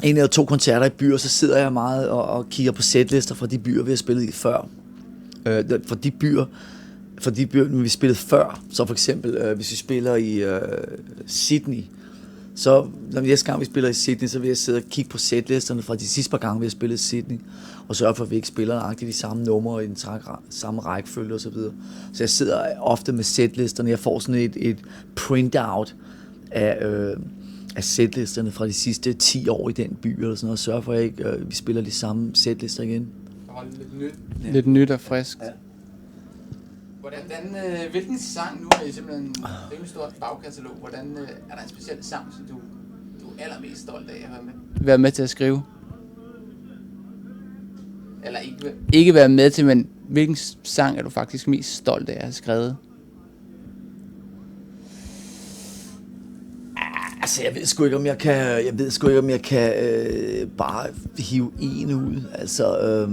en eller to koncerter i byer, så sidder jeg meget og kigger på setlister fra de byer, vi har spillet i før. For de byer, vi spillede før, så for eksempel, hvis vi spiller i Sydney, så når næste gang vi spiller i Sydney, så vil jeg sidde og kigge på setlisterne fra de sidste par gange, vi har spillet i Sydney, og sørge for, at vi ikke spiller nøjagtigt de samme numre i den samme rækkefølge og så videre. Så jeg sidder ofte med setlisterne. Jeg får sådan et printout af setlisterne fra de sidste 10 år i den by, eller sådan noget, og sørge for, at vi spiller de samme setlister igen. Lidt nyt og frisk. Ja. Hvilken sang, nu har I simpelthen en rimelig stort bagkatalog, er der en speciel sang, som du er allermest stolt af at være med til at skrive? Eller ikke være med til, men hvilken sang er du faktisk mest stolt af at have skrevet? Altså, jeg ved sgu ikke, om jeg kan bare hive en ud. Altså,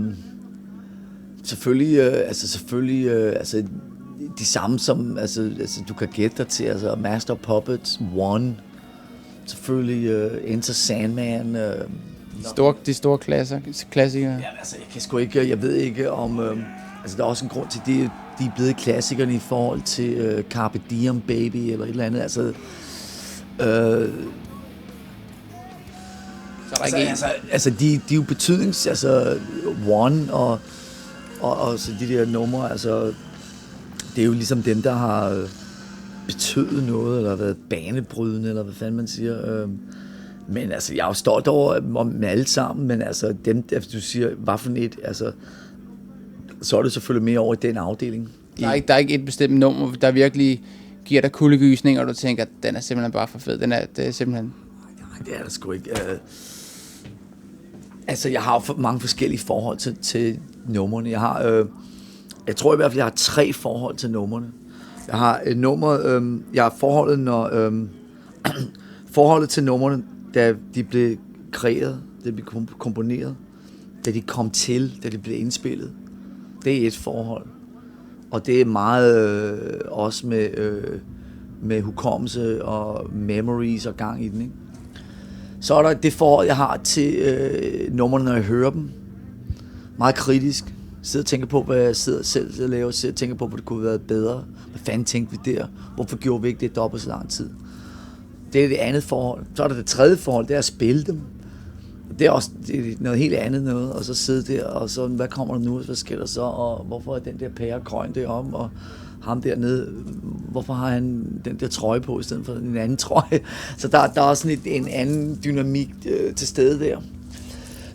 selvfølgelig, de samme som, altså du kan gætte dig til, altså Master of Puppets, One, selvfølgelig Enter Sandman. De store klassikere. Ja, altså, jeg ved ikke om, altså der er også en grund til, at de er blevet klassikerne i forhold til Carpe Diem Baby, eller et eller andet, altså. De er jo betydnings, altså One og så de der numre, altså det er jo ligesom dem, der har betydet noget, eller været banebrydende, eller hvad fanden man siger. Men altså, jeg er jo stolt over dem alle sammen, men altså dem, efter du siger, hvad for et, altså, så er det selvfølgelig mere over i den afdeling. Der er ikke et bestemt nummer, der virkelig giver dig kuldegysning, og du tænker, at den er simpelthen bare for fed. Det er simpelthen... Nej, det er der sgu ikke. Altså, jeg har jo mange forskellige forhold til numrene. Jeg tror i hvert fald, jeg har 3 forhold til numrene. Jeg har et nummer, jeg har forholdet til numrene, da de blev kreeret, da de blev komponeret, da de kom til, da de blev indspillet. Det er et forhold. Og det er meget også med hukommelse og memories og gang i den, ikke? Så er der det forhold, jeg har til numrene, når jeg hører dem. Meget kritisk. Sidder og tænker på, hvad jeg selv laver. Sidder og tænker på, hvad det kunne have været bedre. Hvad fanden tænkte vi der? Hvorfor gjorde vi ikke det dobbelt så lang tid? Det er det andet forhold. Så er der det tredje forhold, det er at spille dem. Det er også noget helt andet noget. Og så sidde der, og så, hvad kommer der nu? Hvad sker der så? Og hvorfor er den der pære grøn derom? Og ham dernede, hvorfor har han den der trøje på, i stedet for en anden trøje? Så der er også en anden dynamik til stede der.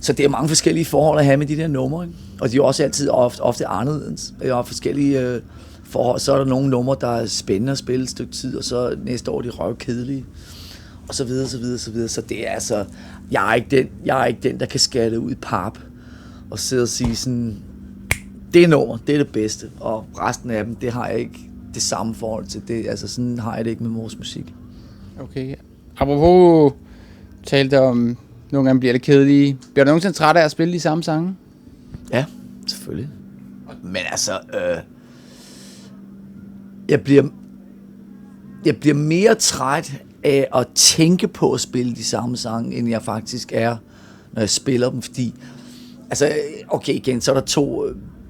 Så det er mange forskellige forhold at have med de der numre, ikke? Og de er jo også altid ofte anderledes. Der er forskellige forhold. Så er der nogle numre, der er spændende at spille et stykke tid, og så næste år de røvkedelige. Og så videre, så videre, så videre. Så det er altså, jeg er ikke den, der kan skære det ud i pap og sidde og sige sådan, det nummer, det er det bedste, og resten af dem, det har jeg ikke det samme forhold til. Det, altså sådan har jeg det ikke med vores musik. Okay. Apropos talte om, nogle gange bliver det kedelige. Bliver du nogensinde træt af at spille de samme sange? Ja, selvfølgelig. Men altså, jeg bliver mere træt af at tænke på at spille de samme sange, end jeg faktisk er, når jeg spiller dem, fordi, altså, okay, igen, så er der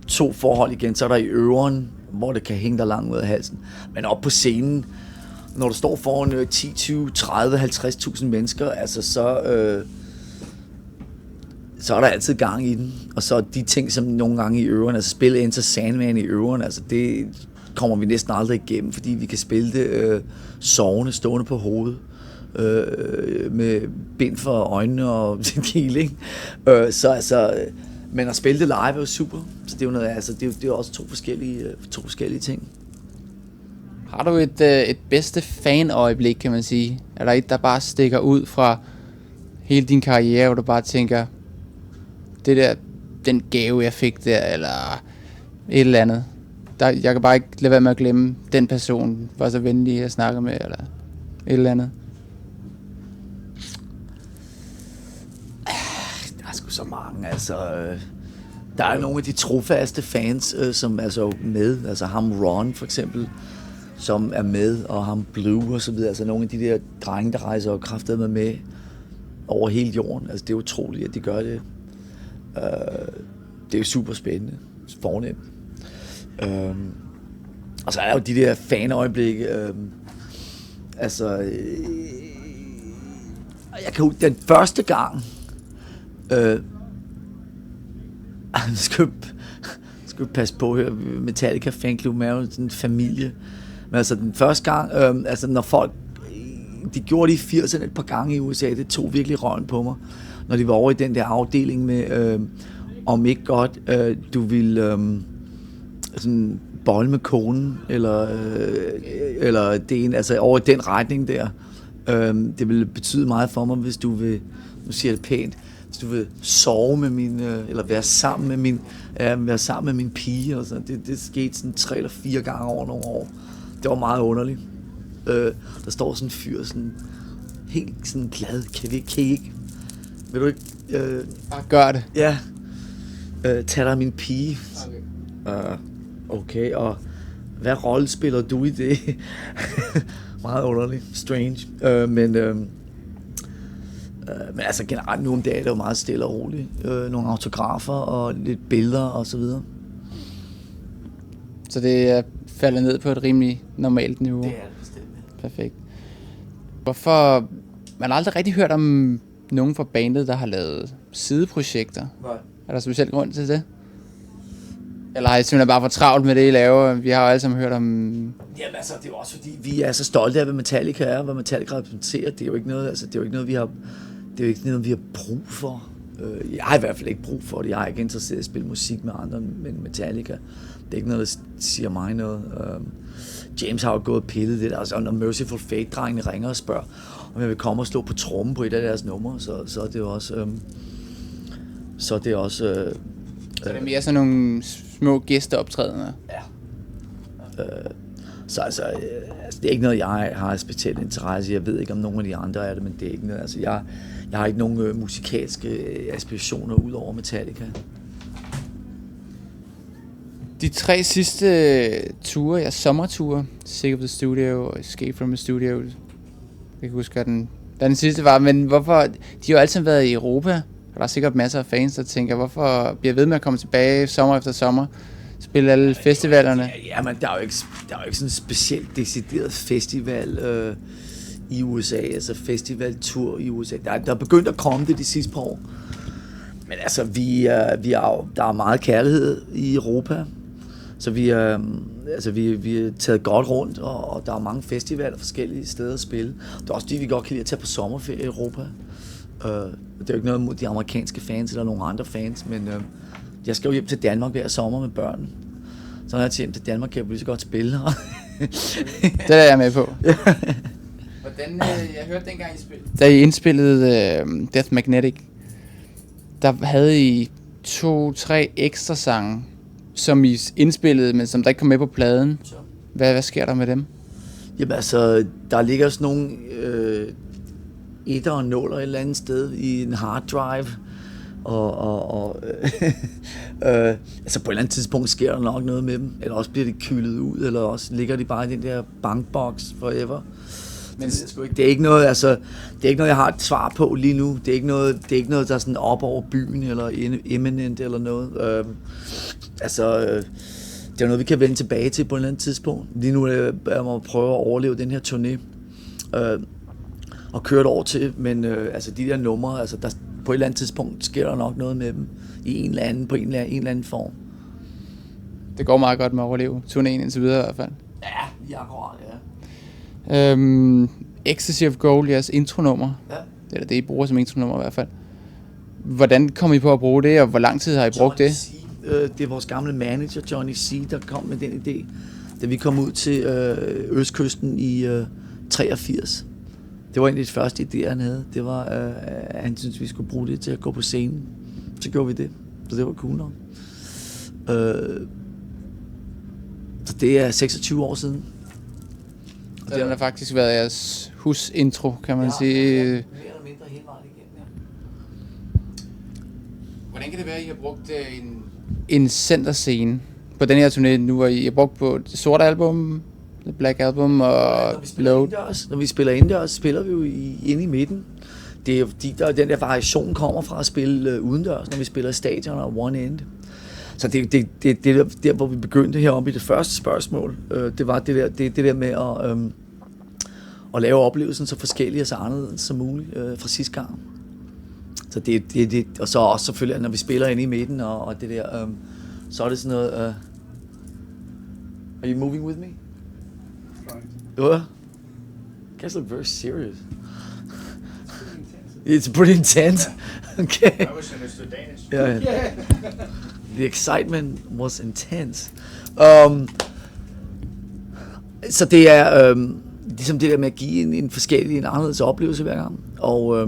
to forhold igen, så er der i øveren, hvor det kan hænge dig langt ud af halsen, men op på scenen, når du står foran 10, 20, 30, 50.000 mennesker, altså så er der altid gang i den. Og så de ting, som nogle gange i øveren, altså spille Enter Sandman i øveren, altså det kommer vi næsten aldrig igennem, fordi vi kan spille det sovende, stående på hovedet, med bind for øjnene og det hele, ikke? Så altså, men at spille det live er jo super, så det er jo noget, altså det er også to forskellige ting. Har du et bedste fanøjeblik, kan man sige? Er der et, der bare stikker ud fra hele din karriere, hvor du bare tænker, det der, den gave, jeg fik der, eller et eller andet? Jeg kan bare ikke lade være med at glemme, den person var så venlig at snakke med, eller et eller andet. Der er sgu så mange, altså. Der er nogle af de trofaste fans, som er så med, altså ham Ron for eksempel, som er med, og ham Blue og så videre, altså nogle af de der drenge, der rejser og kraftedeme med over hele jorden, altså det er utroligt, at de gør det. Det er jo super spændende, fornemt. Og så er der jo de der fanøjeblikke, altså, jeg kan huske den første gang, skal passe på her, Metallica fanklub er jo sådan en familie, men altså den første gang, altså når folk, de gjorde det i 80'erne et par gange i USA, det tog virkelig røven på mig, når de var over i den der afdeling med, om ikke godt, du ville sådan bolle med konen, eller det ene, altså over i den retning der. Det ville betyde meget for mig, hvis du vil, nu siger jeg det pænt, hvis du vil sove med min, eller være sammen med min pige, og sådan. Det skete sådan 3 eller 4 gange over nogle år. Det var meget underligt. Der står sådan en fyr, sådan helt sådan glad, kan I ikke? Vil du ikke? Bare gør det. Ja. Tag dig min pige. Okay, og hvad rolle spiller du i det? Meget underligt, strange. Men altså generelt nu om dagen er det jo meget stille og roligt. Nogle autografer og lidt billeder og så videre. Så det falder ned på et rimelig normalt niveau. Det er det bestemt. Perfekt. Hvorfor? Man har aldrig rigtig hørt om nogen fra bandet, der har lavet sideprojekter. Nej. Er der specielt grund til det? Eller har I simpelthen bare for travlt med det, I laver? Vi har jo alle sammen hørt om... Jamen altså, det er jo også fordi, vi er så stolte af, hvad Metallica er, hvad Metallica repræsenterer. Det er jo ikke noget, altså, det er jo ikke noget, vi har brug for. Jeg har i hvert fald ikke brug for det. Jeg er ikke interesseret i at spille musik med andre end Metallica. Det er ikke noget, der siger mig noget. James har jo gået og pillet det der. Altså, når Merciful Fate-drengene ringer og spørger, om jeg vil komme og slå på trommen på et af deres numre, så er det jo også... Så det er mere sådan nogle små gæsteoptrædener. Ja. Så altså, det er ikke noget, jeg har specielt interesse i. Jeg ved ikke, om nogen af de andre er det, men det er ikke noget. Altså, jeg har ikke nogen musikalske aspirationer ud over Metallica. De 3 sidste ture, sommerture, Sick of the Studio og Escape from the Studio. Jeg kan huske, at den sidste var, men hvorfor? De har jo altid været i Europa. Og der er sikkert masser af fans, der tænker, hvorfor bliver ved med at komme tilbage sommer efter sommer, spille alle festivalerne? Ja, men der er jo ikke sådan en specielt decideret festival i USA, altså festivaltur i USA. Der er begyndt at komme det de sidste par år. Men altså, der er meget kærlighed i Europa, så vi er taget godt rundt, og der er mange festivaler forskellige steder at spille. Det er også det, vi godt kan lide at tage på sommerferie i Europa. Det er jo ikke noget mod de amerikanske fans eller nogle andre fans, men jeg skal jo hjem til Danmark hver sommer med børn. Så når jeg er hjem til Danmark, kan jeg lige så godt spille her. Det er jeg med på. Hvordan, jeg hørte dengang da I indspillede Death Magnetic, der havde I 2-3 ekstra sange, som I indspillede, men som der ikke kom med på pladen. Hvad sker der med dem? Jamen altså, der ligger sådan nogle 1'er og 0'er et eller andet sted i en hard drive, altså på et eller andet tidspunkt sker der nok noget med dem, eller også bliver de kylet ud, eller også ligger de bare i den der bankbox forever. Men det er ikke noget, altså, det er ikke noget, jeg har et svar på lige nu. Det er ikke noget, der er sådan op over byen, eller imminent, eller noget. Det er noget, vi kan vende tilbage til på et eller andet tidspunkt. Lige nu er jeg må prøve at overleve den her turné, og køre et år til, men altså de der numre, altså på et eller andet tidspunkt sker der nok noget med dem i en eller anden form. Det går meget godt med at overleve turnéen indtil videre i hvert fald. Ja, akkurat, ja. Ecstasy of Gold, jeres intronummer. Ja. Eller det, I bruger som intronummer i hvert fald. Hvordan kom I på at bruge det, og hvor lang tid har I brugt det? Det er vores gamle manager, Johnny C., der kom med den idé, da vi kom ud til Østkysten i 83. Det var en af de første idéer, han havde. Det var, at han syntes, vi skulle bruge det til at gå på scenen. Så gjorde vi det. Så det var cool nok. Så det er 26 år siden. Så den har faktisk været jeres husintro, kan man sige. Ja, mere eller mindre hele vejen igennem, ja. Hvordan kan det være, at I har brugt en centerscene på den her turné nu, og I har brugt på det sorte album, det Black Album og Load? Når vi spiller indendørs, spiller vi jo inde i midten. Det er jo fordi, den der variation kommer fra at spille udendørs, når vi spiller stadion og one end. Så det der, hvor vi begyndte heroppe i det første spørgsmål, det var det der med at lave oplevelsen så forskellige og så anderledes som muligt fra sidste gang. Så det og så også selvfølgelig, når vi spiller inde i midten og det der, så er det sådan noget. Are you moving with me? You guys look very serious. It's pretty intense. Okay. I wish I understood Danish. Yeah. The excitement was intense. Så det er ligesom det der med at give en forskellig, en anderledes oplevelse hver gang. Og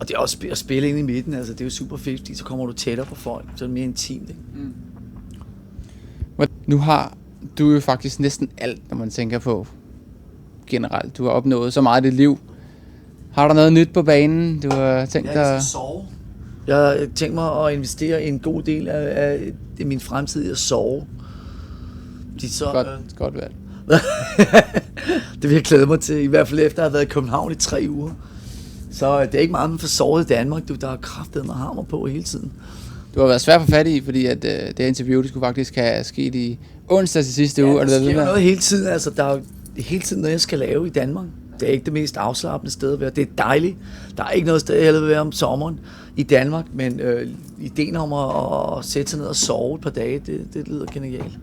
det er også at spille ind i midten, altså det er jo super fedt, fordi så kommer du tættere på folk, så er det mere intimt. Ikke? Nu har du jo faktisk næsten alt, når man tænker på generelt. Du har opnået så meget i dit liv. Har der noget nyt på banen, du har tænkt dig? Jeg skal sove. Jeg har tænkt mig at investere en god del af min fremtid i at sove. Godt valg. Det vil jeg glæde mig til, i hvert fald efter at have været i København i 3 uger. Så det er ikke meget, man får sovet i Danmark. Der er kraftedeme hammer på hele tiden. Du har været svær at få fat i, fordi at det her interview, det skulle faktisk have sket i onsdag til sidste uge. Der sker noget hele tiden. Altså, der er hele tiden noget, jeg skal lave i Danmark. Det er ikke det mest afslappende sted at være. Det er dejligt. Der er ikke noget sted, jeg hellere vil være om sommeren i Danmark, men ideen om at sætte sig ned og sove et par dage, det lyder genialt.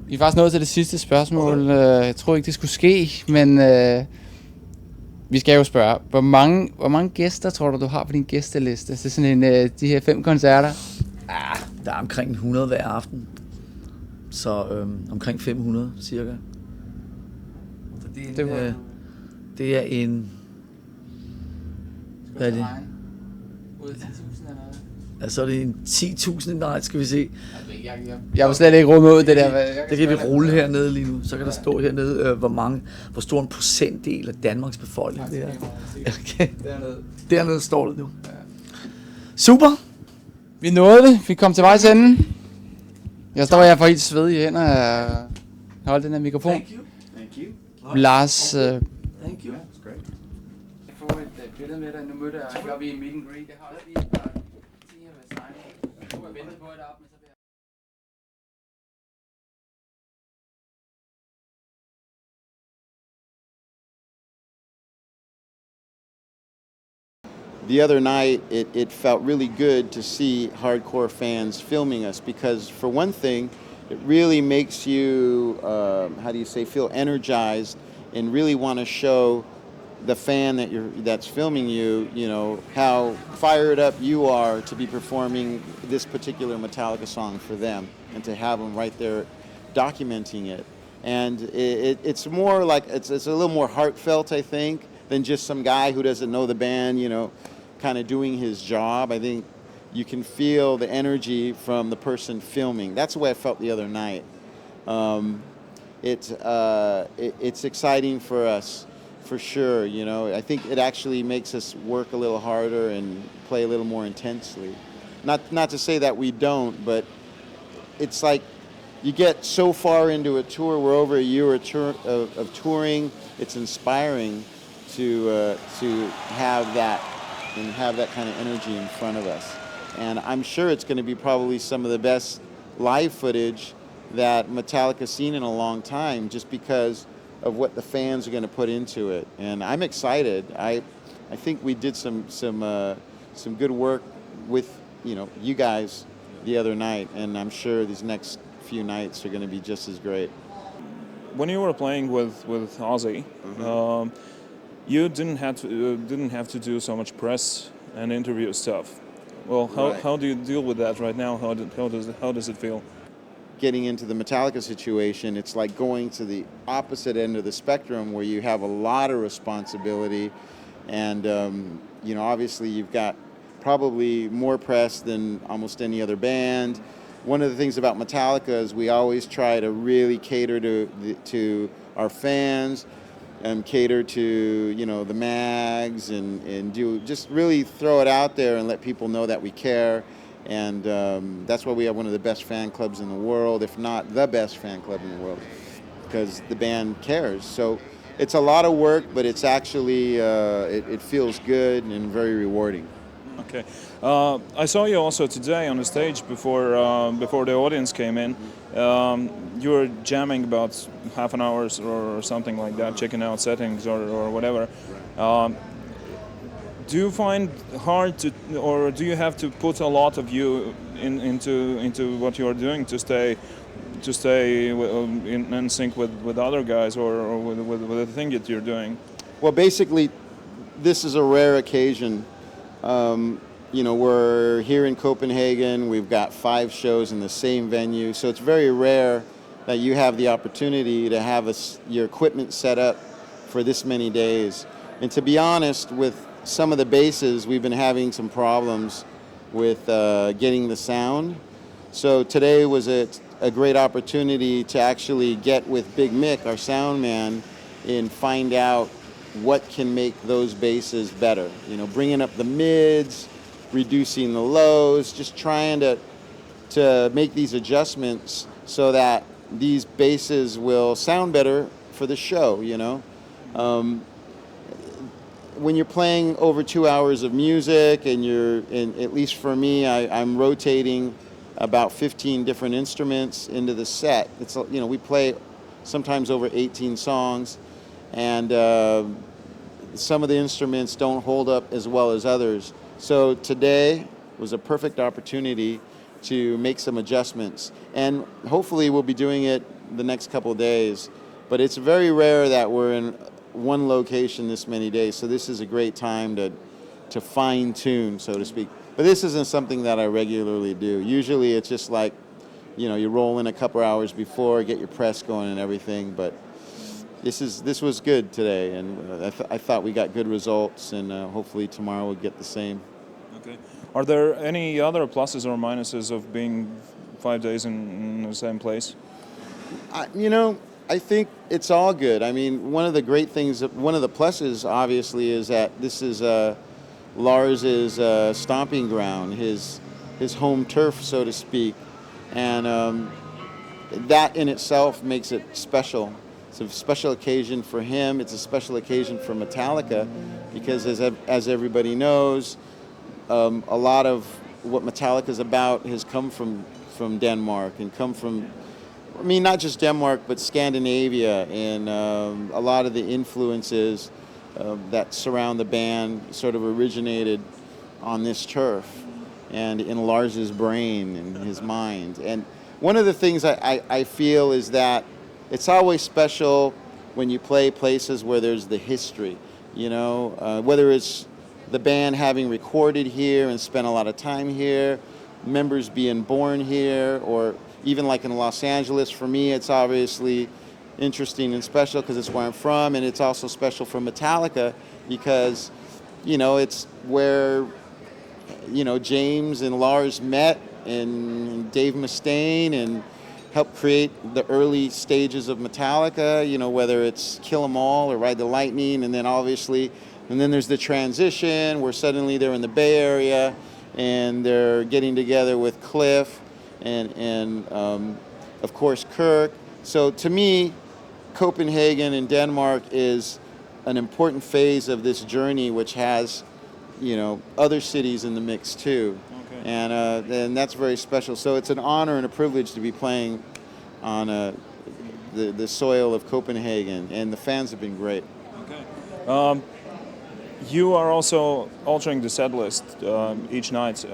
Vi er faktisk nået til det sidste spørgsmål. Jeg tror ikke, det skulle ske, men vi skal jo spørge, hvor mange gæster tror du har på din gæsteliste? Det er sådan de her 5 koncerter. Der er omkring 100 hver aften. Så omkring 500 cirka. Så det er en hvad er det? Ud af 10.000 eller noget? Ja, så er det en 10.000, nej, skal vi se. Jeg vil slet ikke rumme ud det der. Det kan vi rulle hernede lige nu. Så kan der stå hernede, hvor stor en procentdel af Danmarks befolkning det er. Okay. Dernede står det nu. Super! Vi nåede det. Vi kom til vejs ende. Jeg står her for helt svedig i hænder og holde den her mikrofon. Thank you. Lars... Thank you. Jeg får et billede med dig. Nu mødte jeg op i en meet and greet. Jeg har også lige et par ting, jeg vil snakke. Jeg har ventet på deroppe, men så bliver The other night, it felt really good to see hardcore fans filming us because, for one thing, it really makes you, feel energized and really want to show the fan that's filming you, how fired up you are to be performing this particular Metallica song for them and to have them right there documenting it. And it's more like, it's a little more heartfelt, I think, than just some guy who doesn't know the band, kind of doing his job. I think you can feel the energy from the person filming. That's the way I felt the other night. It's exciting for us, for sure. I think it actually makes us work a little harder and play a little more intensely. Not to say that we don't, but it's like you get so far into a tour. We're over a year of touring. It's inspiring to have that and have that kind of energy in front of us. And I'm sure it's going to be probably some of the best live footage that Metallica's seen in a long time, just because of what the fans are going to put into it. And I'm excited. I I think we did some good work with you guys the other night, and I'm sure these next few nights are going to be just as great. When you were playing with Ozzy, you didn't have to do so much press and interview stuff. Well, how do you deal with that right now? How does it feel? Getting into the Metallica situation, it's like going to the opposite end of the spectrum where you have a lot of responsibility, and obviously you've got probably more press than almost any other band. One of the things about Metallica is we always try to really cater to our fans and cater to the mags and do just really throw it out there and let people know that we care. And that's why we have one of the best fan clubs in the world, if not the best fan club in the world, because the band cares. So it's a lot of work, but it's actually it feels good and very rewarding. Okay, I saw you also today on the stage before the audience came in. You were jamming about half an hour or something like that, checking out settings or whatever. Do you find hard to, or do you have to put a lot of you into what you are doing to stay in sync with other guys or with the thing that you're doing? Well, basically, this is a rare occasion. We're here in Copenhagen. We've got 5 shows in the same venue, so it's very rare that you have the opportunity to have your equipment set up for this many days. And to be honest, with some of the basses, we've been having some problems with getting the sound. So today was a great opportunity to actually get with Big Mick, our sound man, and find out what can make those basses better. Bringing up the mids, reducing the lows, just trying to make these adjustments so that these basses will sound better for the show. When you're playing over 2 hours of music and at least for me, I'm rotating about 15 different instruments into the set. It's we play sometimes over 18 songs, and some of the instruments don't hold up as well as others. So today was a perfect opportunity to make some adjustments, and hopefully we'll be doing it the next couple of days. But it's very rare that we're in one location this many days, so this is a great time to fine tune, so to speak. But this isn't something that I regularly do. Usually it's just like, you roll in a couple hours before, get your press going and everything. But this was good today, and I thought we got good results, and hopefully tomorrow we'll get the same. Okay. Are there any other pluses or minuses of being 5 days in the same place? I think it's all good. I mean, one of the great things, one of the pluses, obviously, is that this is Lars's stomping ground, his home turf, so to speak, and that in itself makes it special. It's a special occasion for him. It's a special occasion for Metallica, because as everybody knows, a lot of what Metallica is about has come from Denmark and come from, not just Denmark, but Scandinavia, and a lot of the influences that surround the band sort of originated on this turf and in Lars's brain and his mind. And one of the things I feel is that it's always special when you play places where there's the history, whether it's the band having recorded here and spent a lot of time here, members being born here, or even like in Los Angeles. For me, it's obviously interesting and special because it's where I'm from, and it's also special for Metallica because, it's where, James and Lars met, and Dave Mustaine, and helped create the early stages of Metallica, whether it's Kill 'Em All or Ride the Lightning, and then there's the transition where suddenly they're in the Bay Area and they're getting together with Cliff and of course Kirk. So to me, Copenhagen in Denmark is an important phase of this journey, which has, other cities in the mix too. Okay. And that's very special. So it's an honor and a privilege to be playing on the soil of Copenhagen, and the fans have been great. Okay. You are also altering the set list each night.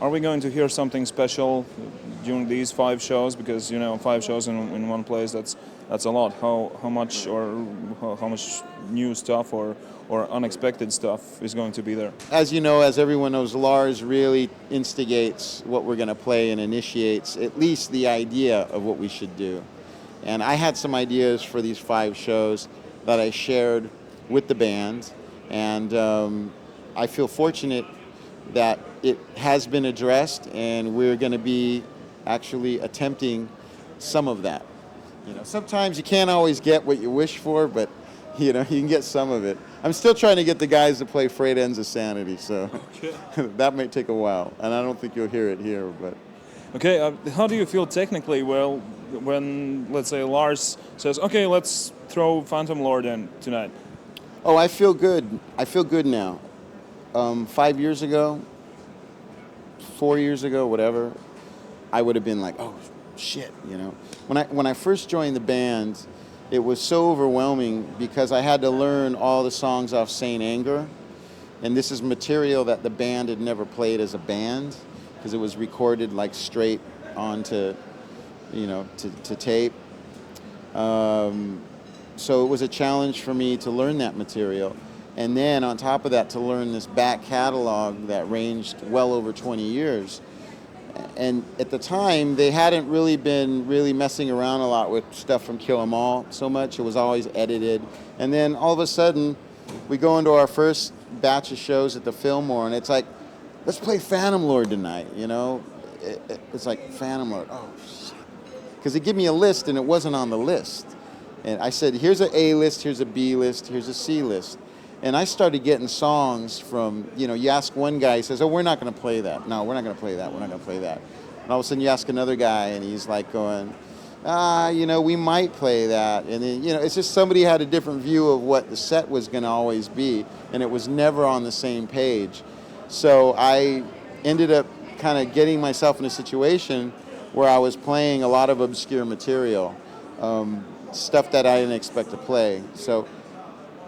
Are we going to hear something special during these 5 shows? Because 5 shows in one place, that's a lot. How much or how much new stuff or unexpected stuff is going to be there? As you know, as everyone knows, Lars really instigates what we're going to play and initiates at least the idea of what we should do. And I had some ideas for these 5 shows that I shared with the band, and I feel fortunate that it has been addressed, and we're going to be actually attempting some of that. Sometimes you can't always get what you wish for, but you can get some of it. I'm still trying to get the guys to play Frayed Ends of Sanity, so that might take a while, and I don't think you'll hear it here. But okay, how do you feel technically? Well, when let's say Lars says, "Okay, let's throw Phantom Lord in tonight." Oh, I feel good. I feel good now. 5 years ago, 4 years ago, whatever, I would have been like, "Oh, shit," When I first joined the band, it was so overwhelming because I had to learn all the songs off Saint Anger, and this is material that the band had never played as a band because it was recorded like straight onto, to tape. So it was a challenge for me to learn that material. And then on top of that, to learn this back catalog that ranged well over 20 years. And at the time, they hadn't really been messing around a lot with stuff from Kill 'Em All so much. It was always edited. And then all of a sudden, we go into our first batch of shows at the Fillmore, and it's like, let's play Phantom Lord tonight, It's like, Phantom Lord, oh, shit. Because they give me a list, and it wasn't on the list. And I said, here's an A list, here's a B list, here's a C list. And I started getting songs from, you ask one guy, he says, oh, we're not going to play that. No, we're not going to play that. We're not going to play that. And all of a sudden you ask another guy, and he's like going, we might play that. And then, it's just somebody had a different view of what the set was going to always be, and it was never on the same page. So I ended up kind of getting myself in a situation where I was playing a lot of obscure material, stuff that I didn't expect to play. So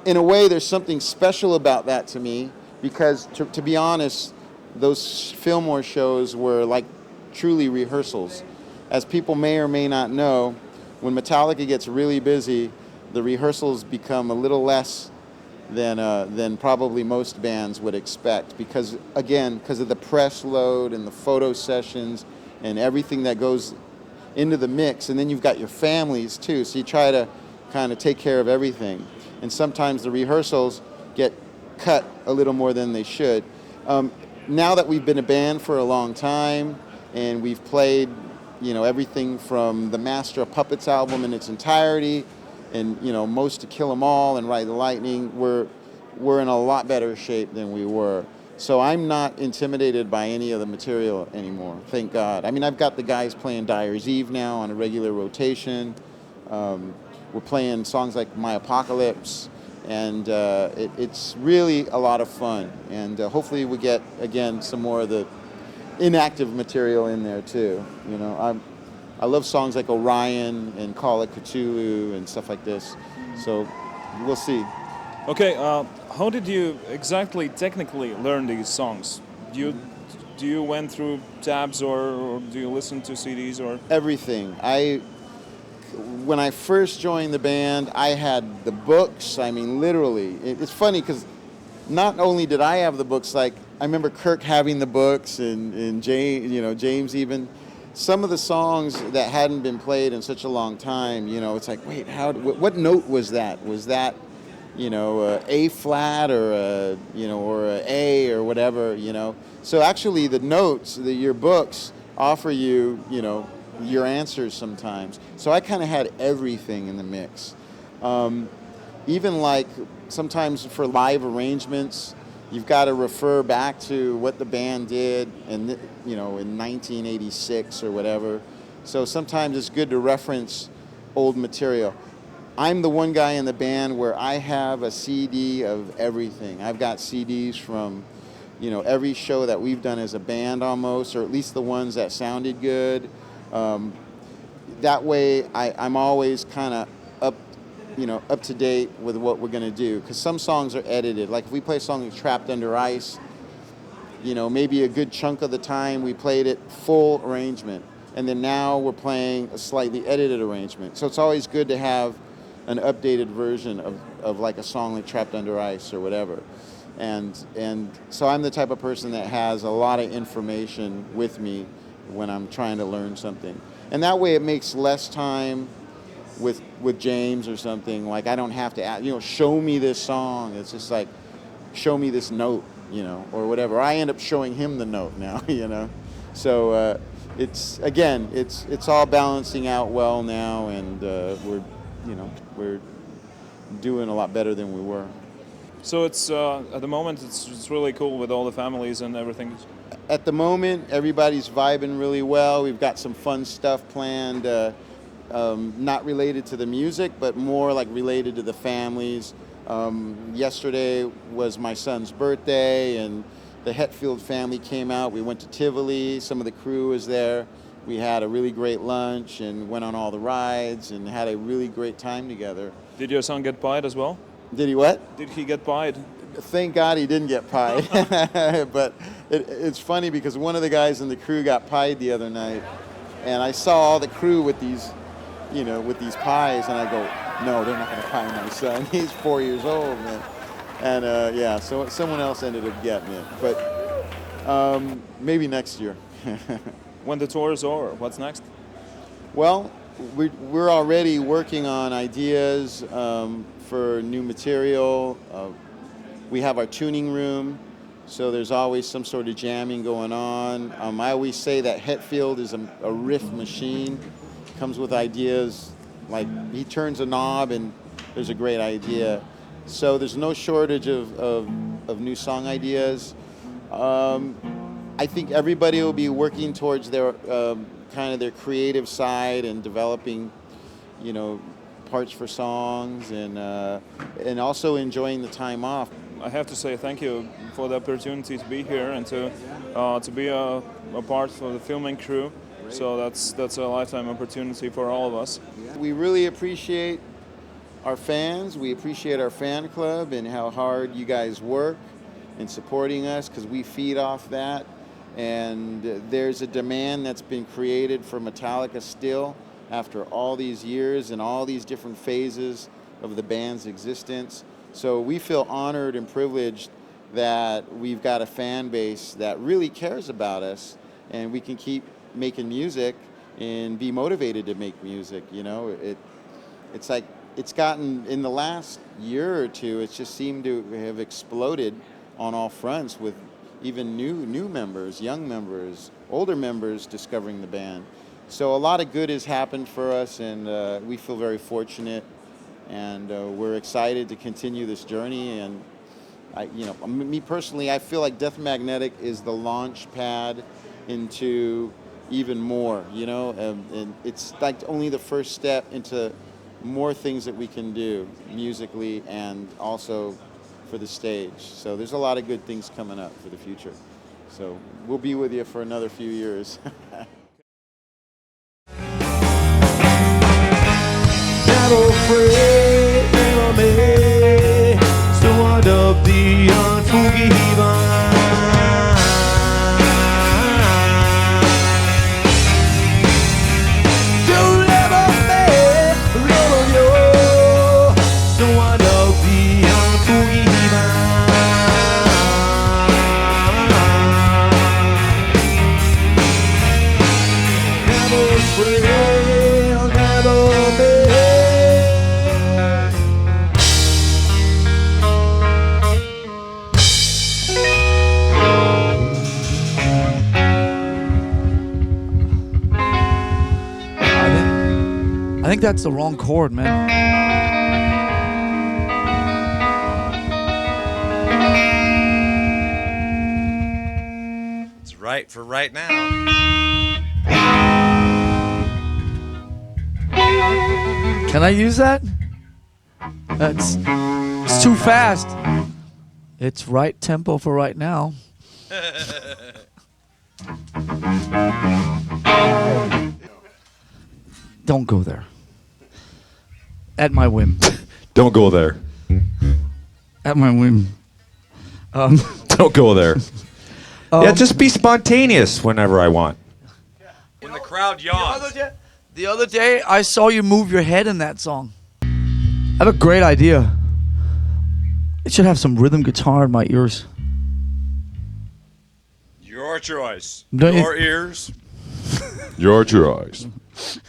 in a way, there's something special about that to me because, to be honest, those Fillmore shows were like truly rehearsals. As people may or may not know, when Metallica gets really busy, the rehearsals become a little less than probably most bands would expect because of the press load and the photo sessions and everything that goes into the mix. And then you've got your families too, so you try to kind of take care of everything. And sometimes the rehearsals get cut a little more than they should. Now that we've been a band for a long time and we've played, everything from the Master of Puppets album in its entirety and, most of Kill 'Em All and Ride the Lightning, we're in a lot better shape than we were. So I'm not intimidated by any of the material anymore, thank God. I mean, I've got the guys playing Dyer's Eve now on a regular rotation. We're playing songs like My Apocalypse, and it's really a lot of fun. And hopefully we get, again, some more of the inactive material in there too. I love songs like Orion and Call of Cthulhu and stuff like this. So we'll see. Okay, how did you exactly technically learn these songs? Do you went through tabs or do you listen to CDs or everything? When I first joined the band, I had the books. I mean, literally. It's funny because not only did I have the books, like I remember Kirk having the books and James even. Some of the songs that hadn't been played in such a long time, it's like, wait, what note was that? Was that, A flat or or a A or whatever, So actually the notes, your books offer you, your answers sometimes. So I kind of had everything in the mix. Even like sometimes for live arrangements, you've got to refer back to what the band did in 1986 or whatever. So sometimes it's good to reference old material. I'm the one guy in the band where I have a CD of everything. I've got CDs from, every show that we've done as a band almost, or at least the ones that sounded good. That way I'm always kind of up to date with what we're going to do. Because some songs are edited. Like if we play a song like Trapped Under Ice, maybe a good chunk of the time we played it full arrangement. And then now we're playing a slightly edited arrangement. So it's always good to have an updated version of like a song like Trapped Under Ice or whatever. And so I'm the type of person that has a lot of information with me when I'm trying to learn something. And that way it makes less time with James or something. Like I don't have to ask, show me this song. It's just like, show me this note, or whatever. I end up showing him the note now, So it's all balancing out well now, and we're doing a lot better than we were. So it's at the moment it's really cool with all the families and everything. At the moment, everybody's vibing really well. We've got some fun stuff planned, not related to the music, but more like related to the families. Yesterday was my son's birthday, and the Hetfield family came out. We went to Tivoli. Some of the crew was there. We had a really great lunch and went on all the rides and had a really great time together. Did your son get pied as well? Did he what? Did he get pied? Thank God he didn't get pied. But it's funny because one of the guys in the crew got pied the other night, and I saw all the crew with these, with these pies, and I go, no, they're not going to pie my son. He's 4 years old, man. And so someone else ended up getting it, but maybe next year. When the tour is over, what's next? Well, we're already working on ideas for new material. We have our tuning room, so there's always some sort of jamming going on. I always say that Hetfield is a riff machine. Comes with ideas, like he turns a knob and there's a great idea. So there's no shortage of new song ideas. I think everybody will be working towards their kind of their creative side and developing, parts for songs and also enjoying the time off. I have to say thank you for the opportunity to be here and to be a part of the filming crew. Great. So that's a lifetime opportunity for all of us. We really appreciate our fans. We appreciate our fan club and how hard you guys work in supporting us, because we feed off that. And there's a demand that's been created for Metallica still after all these years and all these different phases of the band's existence. So we feel honored and privileged that we've got a fan base that really cares about us, and we can keep making music and be motivated to make music. It's like it's gotten, in the last year or two, it's just seemed to have exploded on all fronts, with even new members, young members, older members discovering the band. So a lot of good has happened for us, and we feel very fortunate, and we're excited to continue this journey. And me personally, I feel like Death Magnetic is the launch pad into even more, and it's like only the first step into more things that we can do musically and also for the stage. So there's a lot of good things coming up for the future. So we'll be with you for another few years. Never afraid, never me. Still wind up the unforgiven. Don't ever me, never you. Still wind up the unforgiven. Never afraid, never me. I think that's the wrong chord, man. It's right for right now. Can I use that? It's too fast. It's right tempo for right now. Don't go there. At my whim. Don't go there. At my whim. Don't go there. Yeah, just be spontaneous whenever I want. When the crowd yawns. The other day, I saw you move your head in that song. I have a great idea. It should have some rhythm guitar in my ears. Your choice. Don't you- Your ears. Your choice. So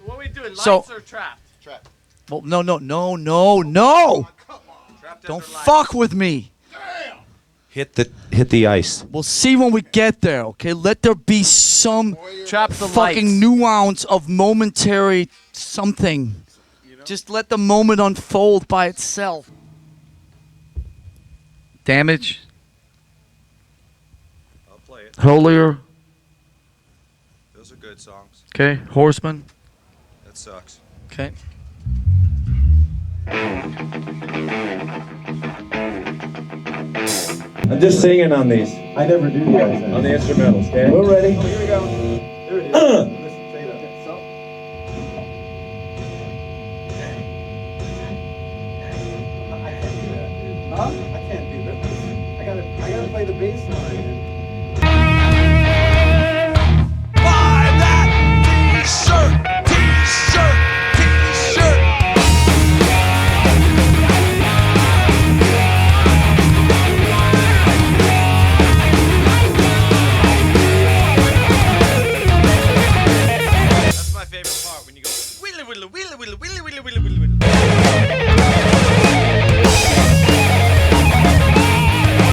what are we doing? Lights So- or trapped? Trapped. Well, no. Don't fuck with me. Hit the ice. We'll see when we get there, okay? Let there be some Trap the fucking lights. nuance of momentary something. Just let the moment unfold by itself. Damage. I'll play it. Holier. Those are good songs. Okay. Horseman. That sucks. Okay. I'm just singing on these. I never do guys. On the instrumentals, okay? We're ready. Here we go. There it is. Listen, check it out. Huh? I can't do that. I gotta play the bass line. Buy that T-shirt, T-shirt, T-shirt. That's my favorite part when you go wheelie wheelie wheelie wheelie wheelie wheelie wheelie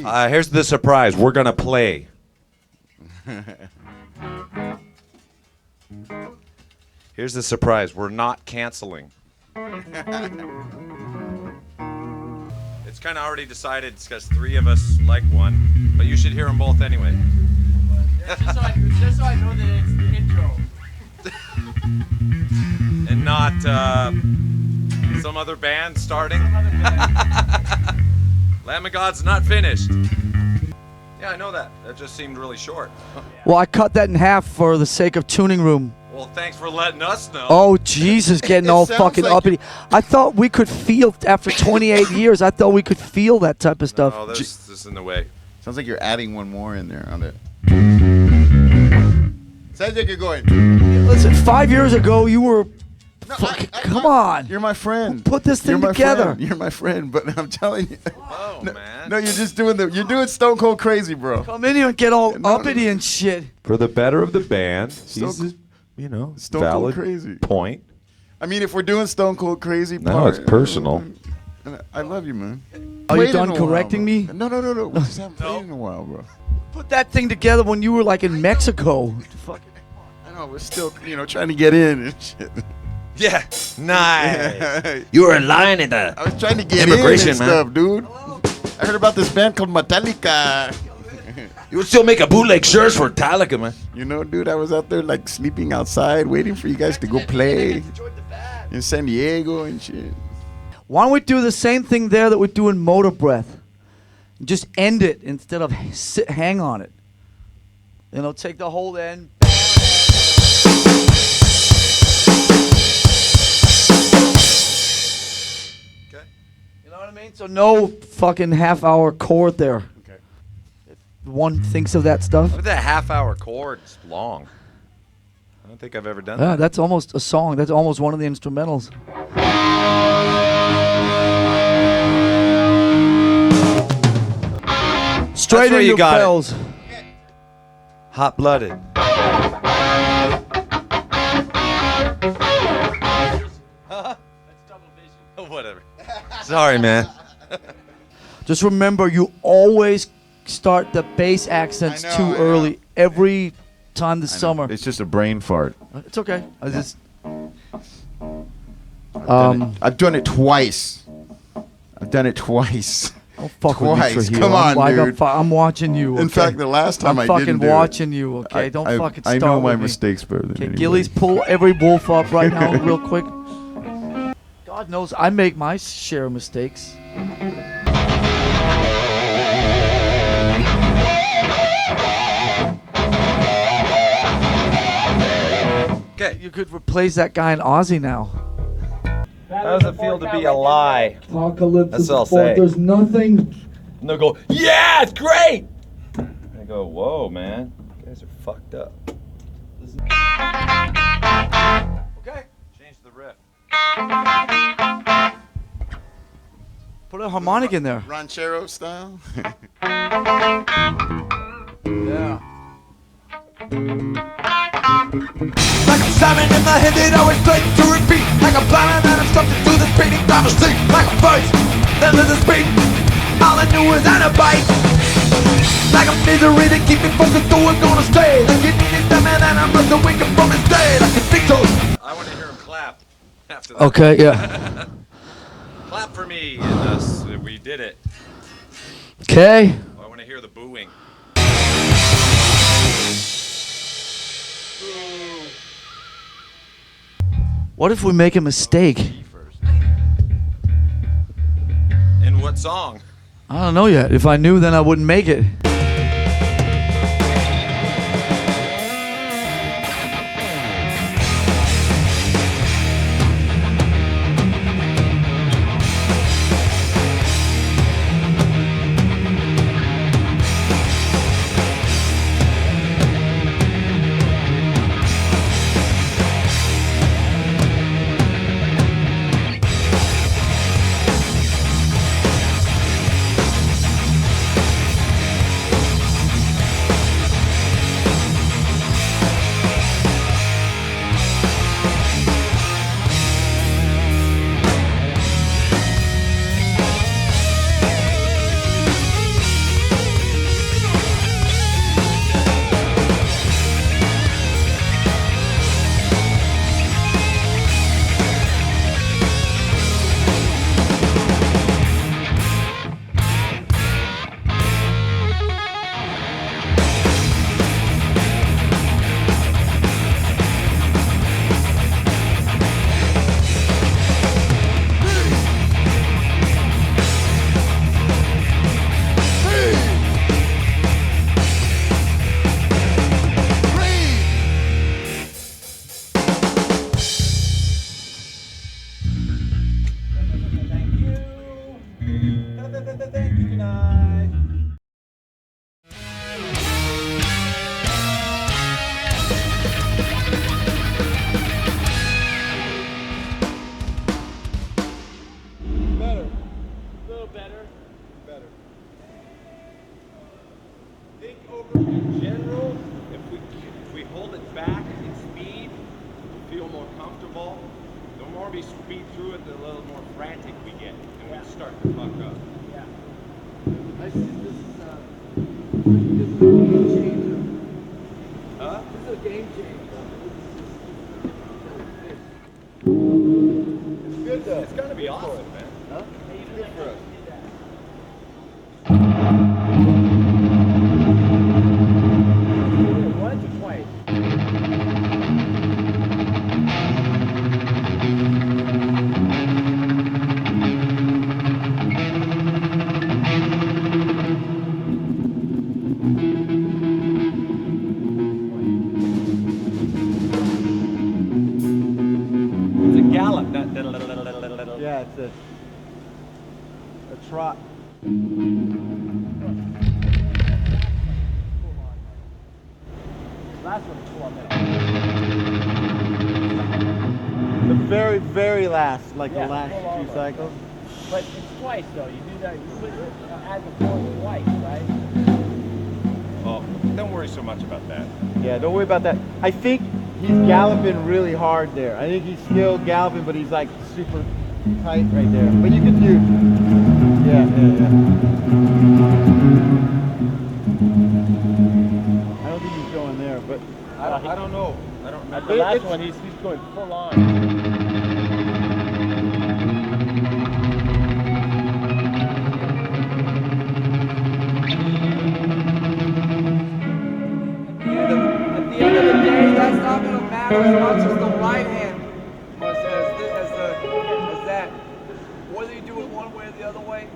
wheelie. Here's the surprise. We're gonna play. Here's the surprise. We're not canceling. It's kind of already decided because 3 of us like one, but you should hear them both anyway. Just so I know that it's the intro. And not some other band starting. Lamb of God's not finished. Yeah, I know that. That just seemed really short. Well, I cut that in half for the sake of tuning room. Well, thanks for letting us know. Oh, Jesus, getting all sounds fucking like uppity. I thought we could feel, after 28 years, I thought we could feel that type of stuff. Oh, this is in the way. Sounds like you're adding one more in there on it. Sounds like you're going. Listen, 5 years ago, you were... come on. You're my friend. Put this thing You're my together. friend. You're my friend, but I'm telling you. Oh, man. No, you're just doing you're doing Stone Cold Crazy, bro. Come in here and get all No, uppity and shit. For the better of the band, Stone- Stone valid Cold Crazy. point. I mean, if we're doing Stone Cold Crazy, No, it's personal. I love you, man. Are you Played done in a while, correcting bro. me? No. We just haven't played in a while, bro. Put that thing together when you were like in Mexico. I know, we're still, trying to get in and shit. Yeah, nice. You were in line at the I was trying to get Immigration, in and man. stuff, dude. I heard about this band called Metallica. You would still make a bootleg shirts for Metallica, man. Dude, I was out there like sleeping outside, waiting for you guys to go play in San Diego and shit. Why don't we do the same thing there that we do in Motor Breath? Just end it instead of hang on it. Take the whole end. Okay. You know what I mean? So no fucking half-hour chord there. Okay. If one thinks of that stuff. Look at that half-hour chord. It's long. I don't think I've ever done Yeah, that. that's almost a song. That's almost one of the instrumentals. Straight where into you got it. bells. Hot-blooded. Whatever. Sorry, man. Just remember, you always start the bass accents I know, too I know. early every time this summer. It's just a brain fart. It's okay. I just I've done it twice. don't fuck Twice. with me, Trujillo. Come on, dude. I'm watching you. In okay? fact, the last time I'm I fucking didn't do it. watching you. Okay, don't fucking start I know my with me. mistakes better than Okay, anybody. Gillies, pull every wolf up right now, real quick. God knows I make my share of mistakes. Okay. You could replace that guy in Aussie now. How does it feel to be a lie? Apocalypse That's is all I'll before. say. There's nothing. And they'll go, yeah, it's great. I go, whoa, man, you guys are fucked up. Okay, change the riff. Put a harmonic in there. Ranchero style. Yeah. Like a salmon in the head that always plays to repeat. Like a blind that I'm instructed to the speeding time of sleep. Like a voice that lives to speak. All I knew was out of bite. Like a misery that keep me focused though I'm gonna stay. Like it needs that man and I must wake up from his day. Like a big toast. I want to hear him clap after that. Okay, yeah. Clap for me, and we did it. Okay. I want to hear the booing. What if we make a mistake? In what song? I don't know yet. If I knew, then I wouldn't make it. In general, if we hold it back in speed, we feel more comfortable. The more we speed through it, the little more frantic we get, and we start to fuck up. Yeah. This is a game changer. Huh? This is a game changer. It's good though. It's gonna be awesome, man. Huh? It's good for us. Once or twice? It's a gallop. Yeah, it's a trot. Last one's full on the very, very last, like the last few cycles. But it's twice though. You do that. You add the chorus twice, right? Oh, don't worry so much about that. Yeah, don't worry about that. I think he's galloping really hard there. I think he's still galloping, but he's like super tight right there. But you can do, yeah. I don't think he's going there, but I don't know. I don't know. At the last one, he's going full on. At the end of the day, that's not going to matter as much as the right hand, as that. Whether you do it one way or the other way.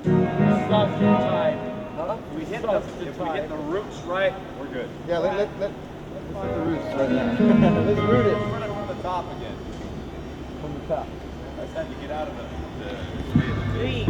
Stops your time. Huh? If we hit the roots right, we're good. yeah, let's hit the roots right now. Let's root it We're gonna from the top again. from the top. time you get out of the three.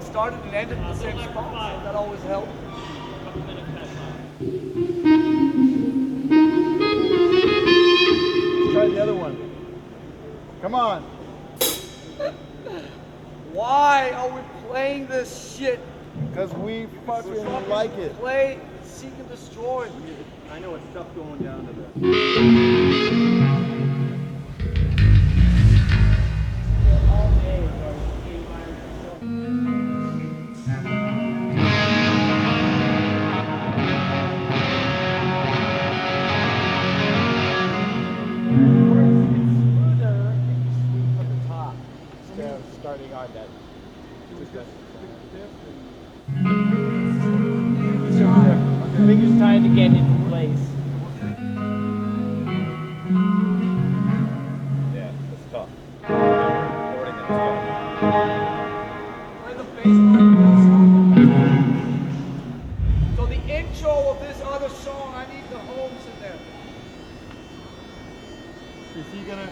Started and ended in the same spot, so that always helped. Let's try the other one. Come on. Why are we playing this shit? Because we fucking like it. Play Seek and Destroy. I know it's tough going down to this. Starting on that. Fingers tied to get into place. Yeah, that's tough. Recording is tough. Play the bass line. So the intro of this other song, I need the homes in there. Is he gonna?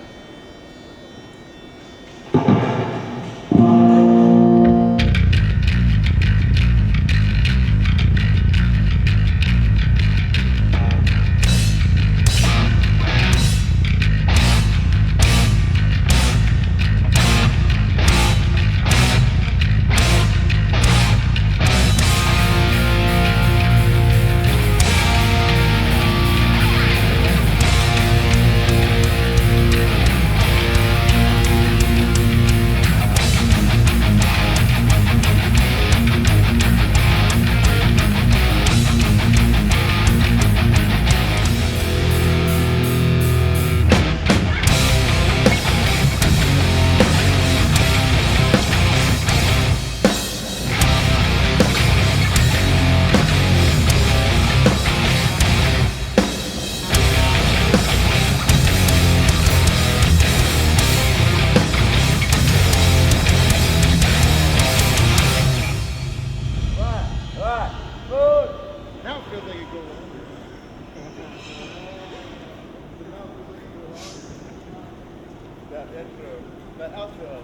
That outro.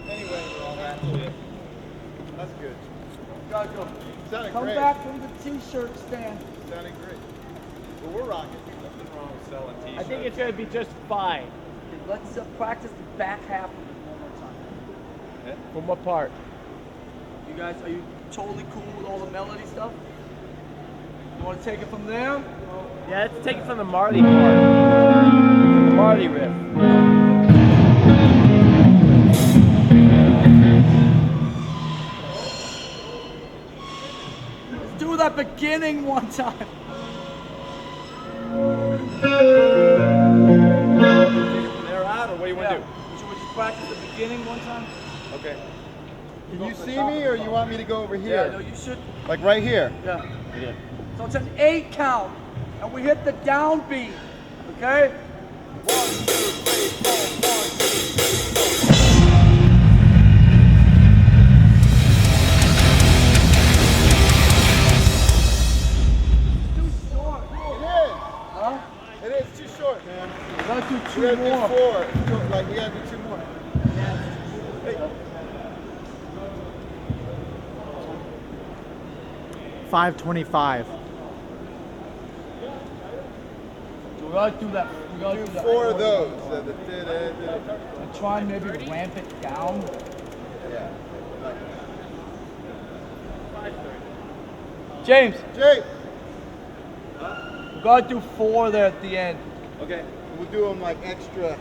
Anyway, all that shit. That's good. Gotta go. Sounded Come great. back from the t-shirt stand. Sounded great. Well, we're rocking. Nothing wrong with selling t-shirts. I think it's gonna be just fine. Let's practice the back half of it one more time. Yeah. From what part? You guys, are you totally cool with all the melody stuff? You want to take it from there? Yeah, let's take it from the Marley part. The Marley riff. Let's do that beginning one time. They're out, or what do you want to do? Should we just practice the beginning one time? Okay. Can you see me, or you want me to go over here? Yeah, no, you should. Like right here? Yeah. So it's an 8 count, and we hit the downbeat. Okay? 1, 2, 3, 4, 1, 2, 3, 4. It is too short, man. We gotta do We gotta more. do 4. Like, we gotta do 2 more. Hey. 5:25. We gotta do that. We gotta do that. 4 of those. And try and maybe ramp it down. Yeah. James. Jay. We gotta do 4 there at the end. Okay. We'll do them like extra.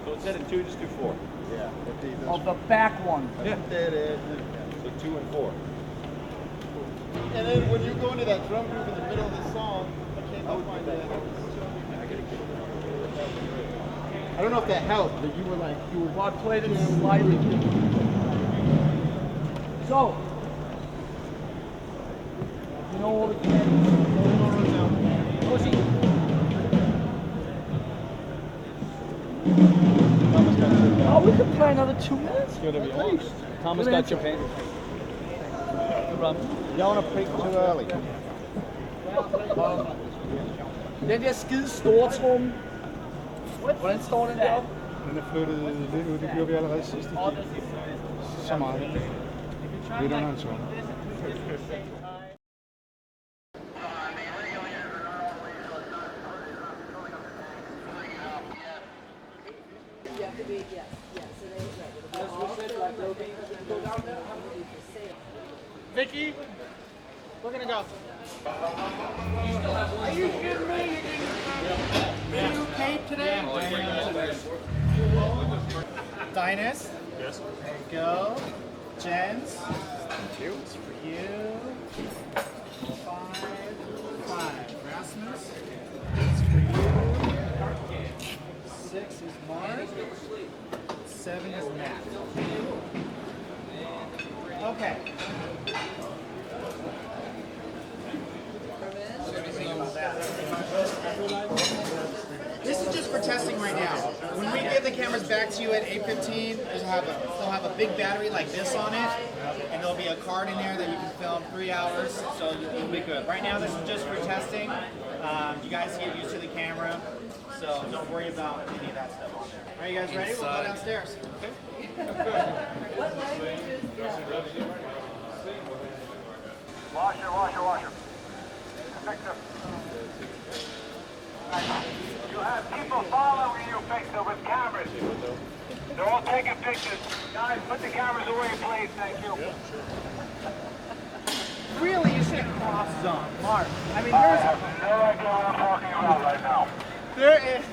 So instead of 2, just do 4. Yeah. Of the back one. Yeah. So 2 and 4. And then when you go into that drum groove in the middle of the song, I can't find that. I don't know if that helped, but you were like, Well, I played it slightly. So, you know what we can Oh, we could play another 2 minutes. At least. Thomas got your pain. You don't want to peak too early. Den der skide store tromme. Hvordan står den der? Den er flyttet lidt ud, det gjorde vi allerede sidste tid. Så meget. Lidt under en tromme. Vicky, we're gonna go. Are you kidding me? You paid today? Dinus. Yes. There you go. Jens. Thank you. It's for you. 5. Rasmus. It's for you. 6 is Mark. 7 is Matt. Okay. This is just for testing right now. When we give the cameras back to you at 8:15, they'll have a big battery like this on it, and there'll be a card in there that you can film 3 hours, so you'll be good. Right now, this is just for testing. You guys get used to the camera, so don't worry about any of that stuff on there. Are you guys ready? We'll go downstairs. Okay. Washer. Victor. You have people following you, Victor, with cameras. They're all taking pictures. Guys, put the cameras away, please. Thank you. Really, you should have cross zone, Mark. I mean, I there's have no idea what I'm talking about right now. there is.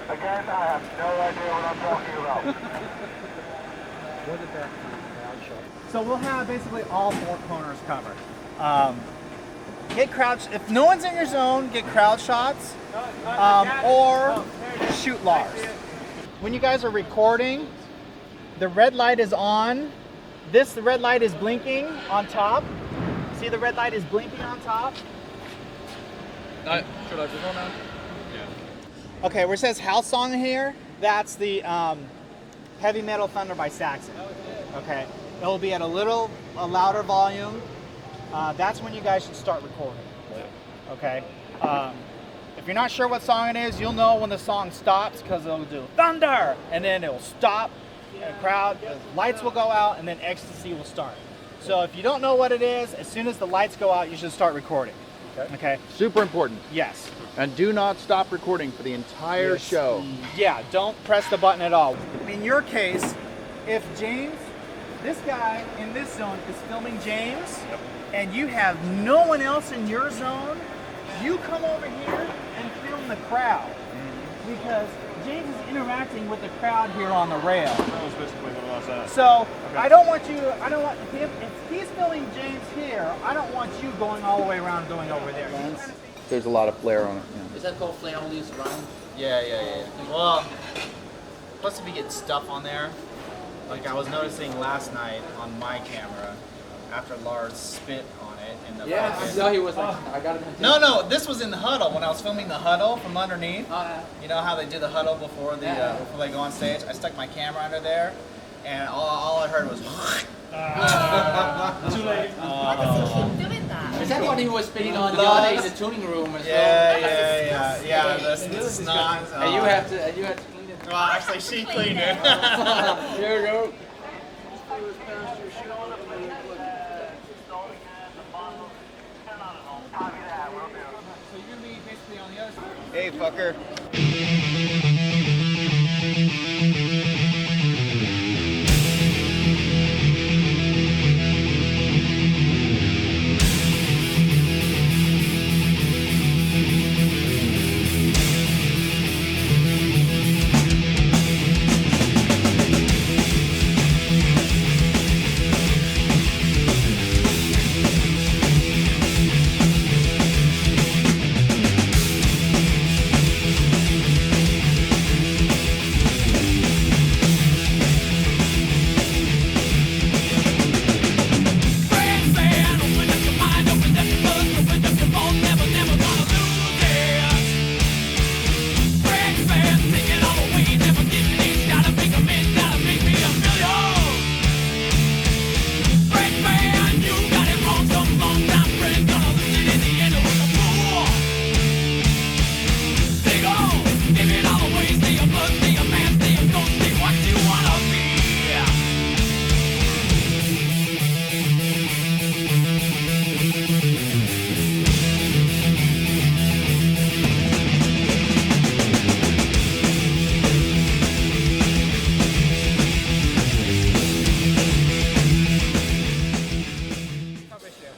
Again, I have no idea what I'm talking about. Look at that crowd shot. So we'll have basically all 4 corners covered. Get crowd. If no one's in your zone, get crowd shots, or shoot Lars. When you guys are recording, the red light is on. The red light is blinking on top. See, the red light is blinking on top. Should I just go now? Okay, where it says house song here, that's the Heavy Metal Thunder by Saxon. Okay, it'll be at a louder volume. That's when you guys should start recording. Okay. If you're not sure what song it is, you'll know when the song stops because it'll do thunder, and then it will stop. The crowd, the lights will go out, and then Ecstasy will start. So if you don't know what it is, as soon as the lights go out, you should start recording. Okay. Super important. Yes. And do not stop recording for the entire show. Yeah, don't press the button at all. In your case, if James, this guy in this zone is filming James, and you have no one else in your zone, you come over here and film the crowd. Because James is interacting with the crowd here on the rail. That was basically what I was saying. So Okay. I don't want him, if he's filming James here, I don't want you going all the way around going over there. There's a lot of flair on it. Is that called flare only around? Yeah. Well, plus if you get stuff on there, Like I was noticing last night on my camera, after Lars spit on it in the fucking- So he was like, I got it. No, this was in the huddle when I was filming the huddle from underneath. You know how they do the huddle before before they go on stage? I stuck my camera under there, and all I heard was. Too late. Why does he keep doing that? Is that what he was spitting on the other day in the tuning room as well? Yeah. This is not. And you have to clean it. Well, actually, she cleaned it. There you go. So you're gonna be basically on the other side. Hey, fucker.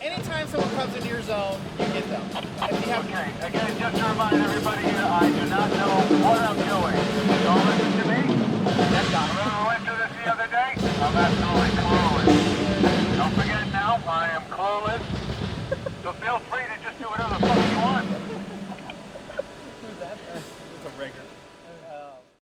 Anytime someone comes into your zone, you get them. Okay, again, just to remind everybody here, I do not know what I'm doing. Don't listen to me. Remember we went through this the other day? I'm absolutely clueless. Don't forget now, I am clueless. So feel free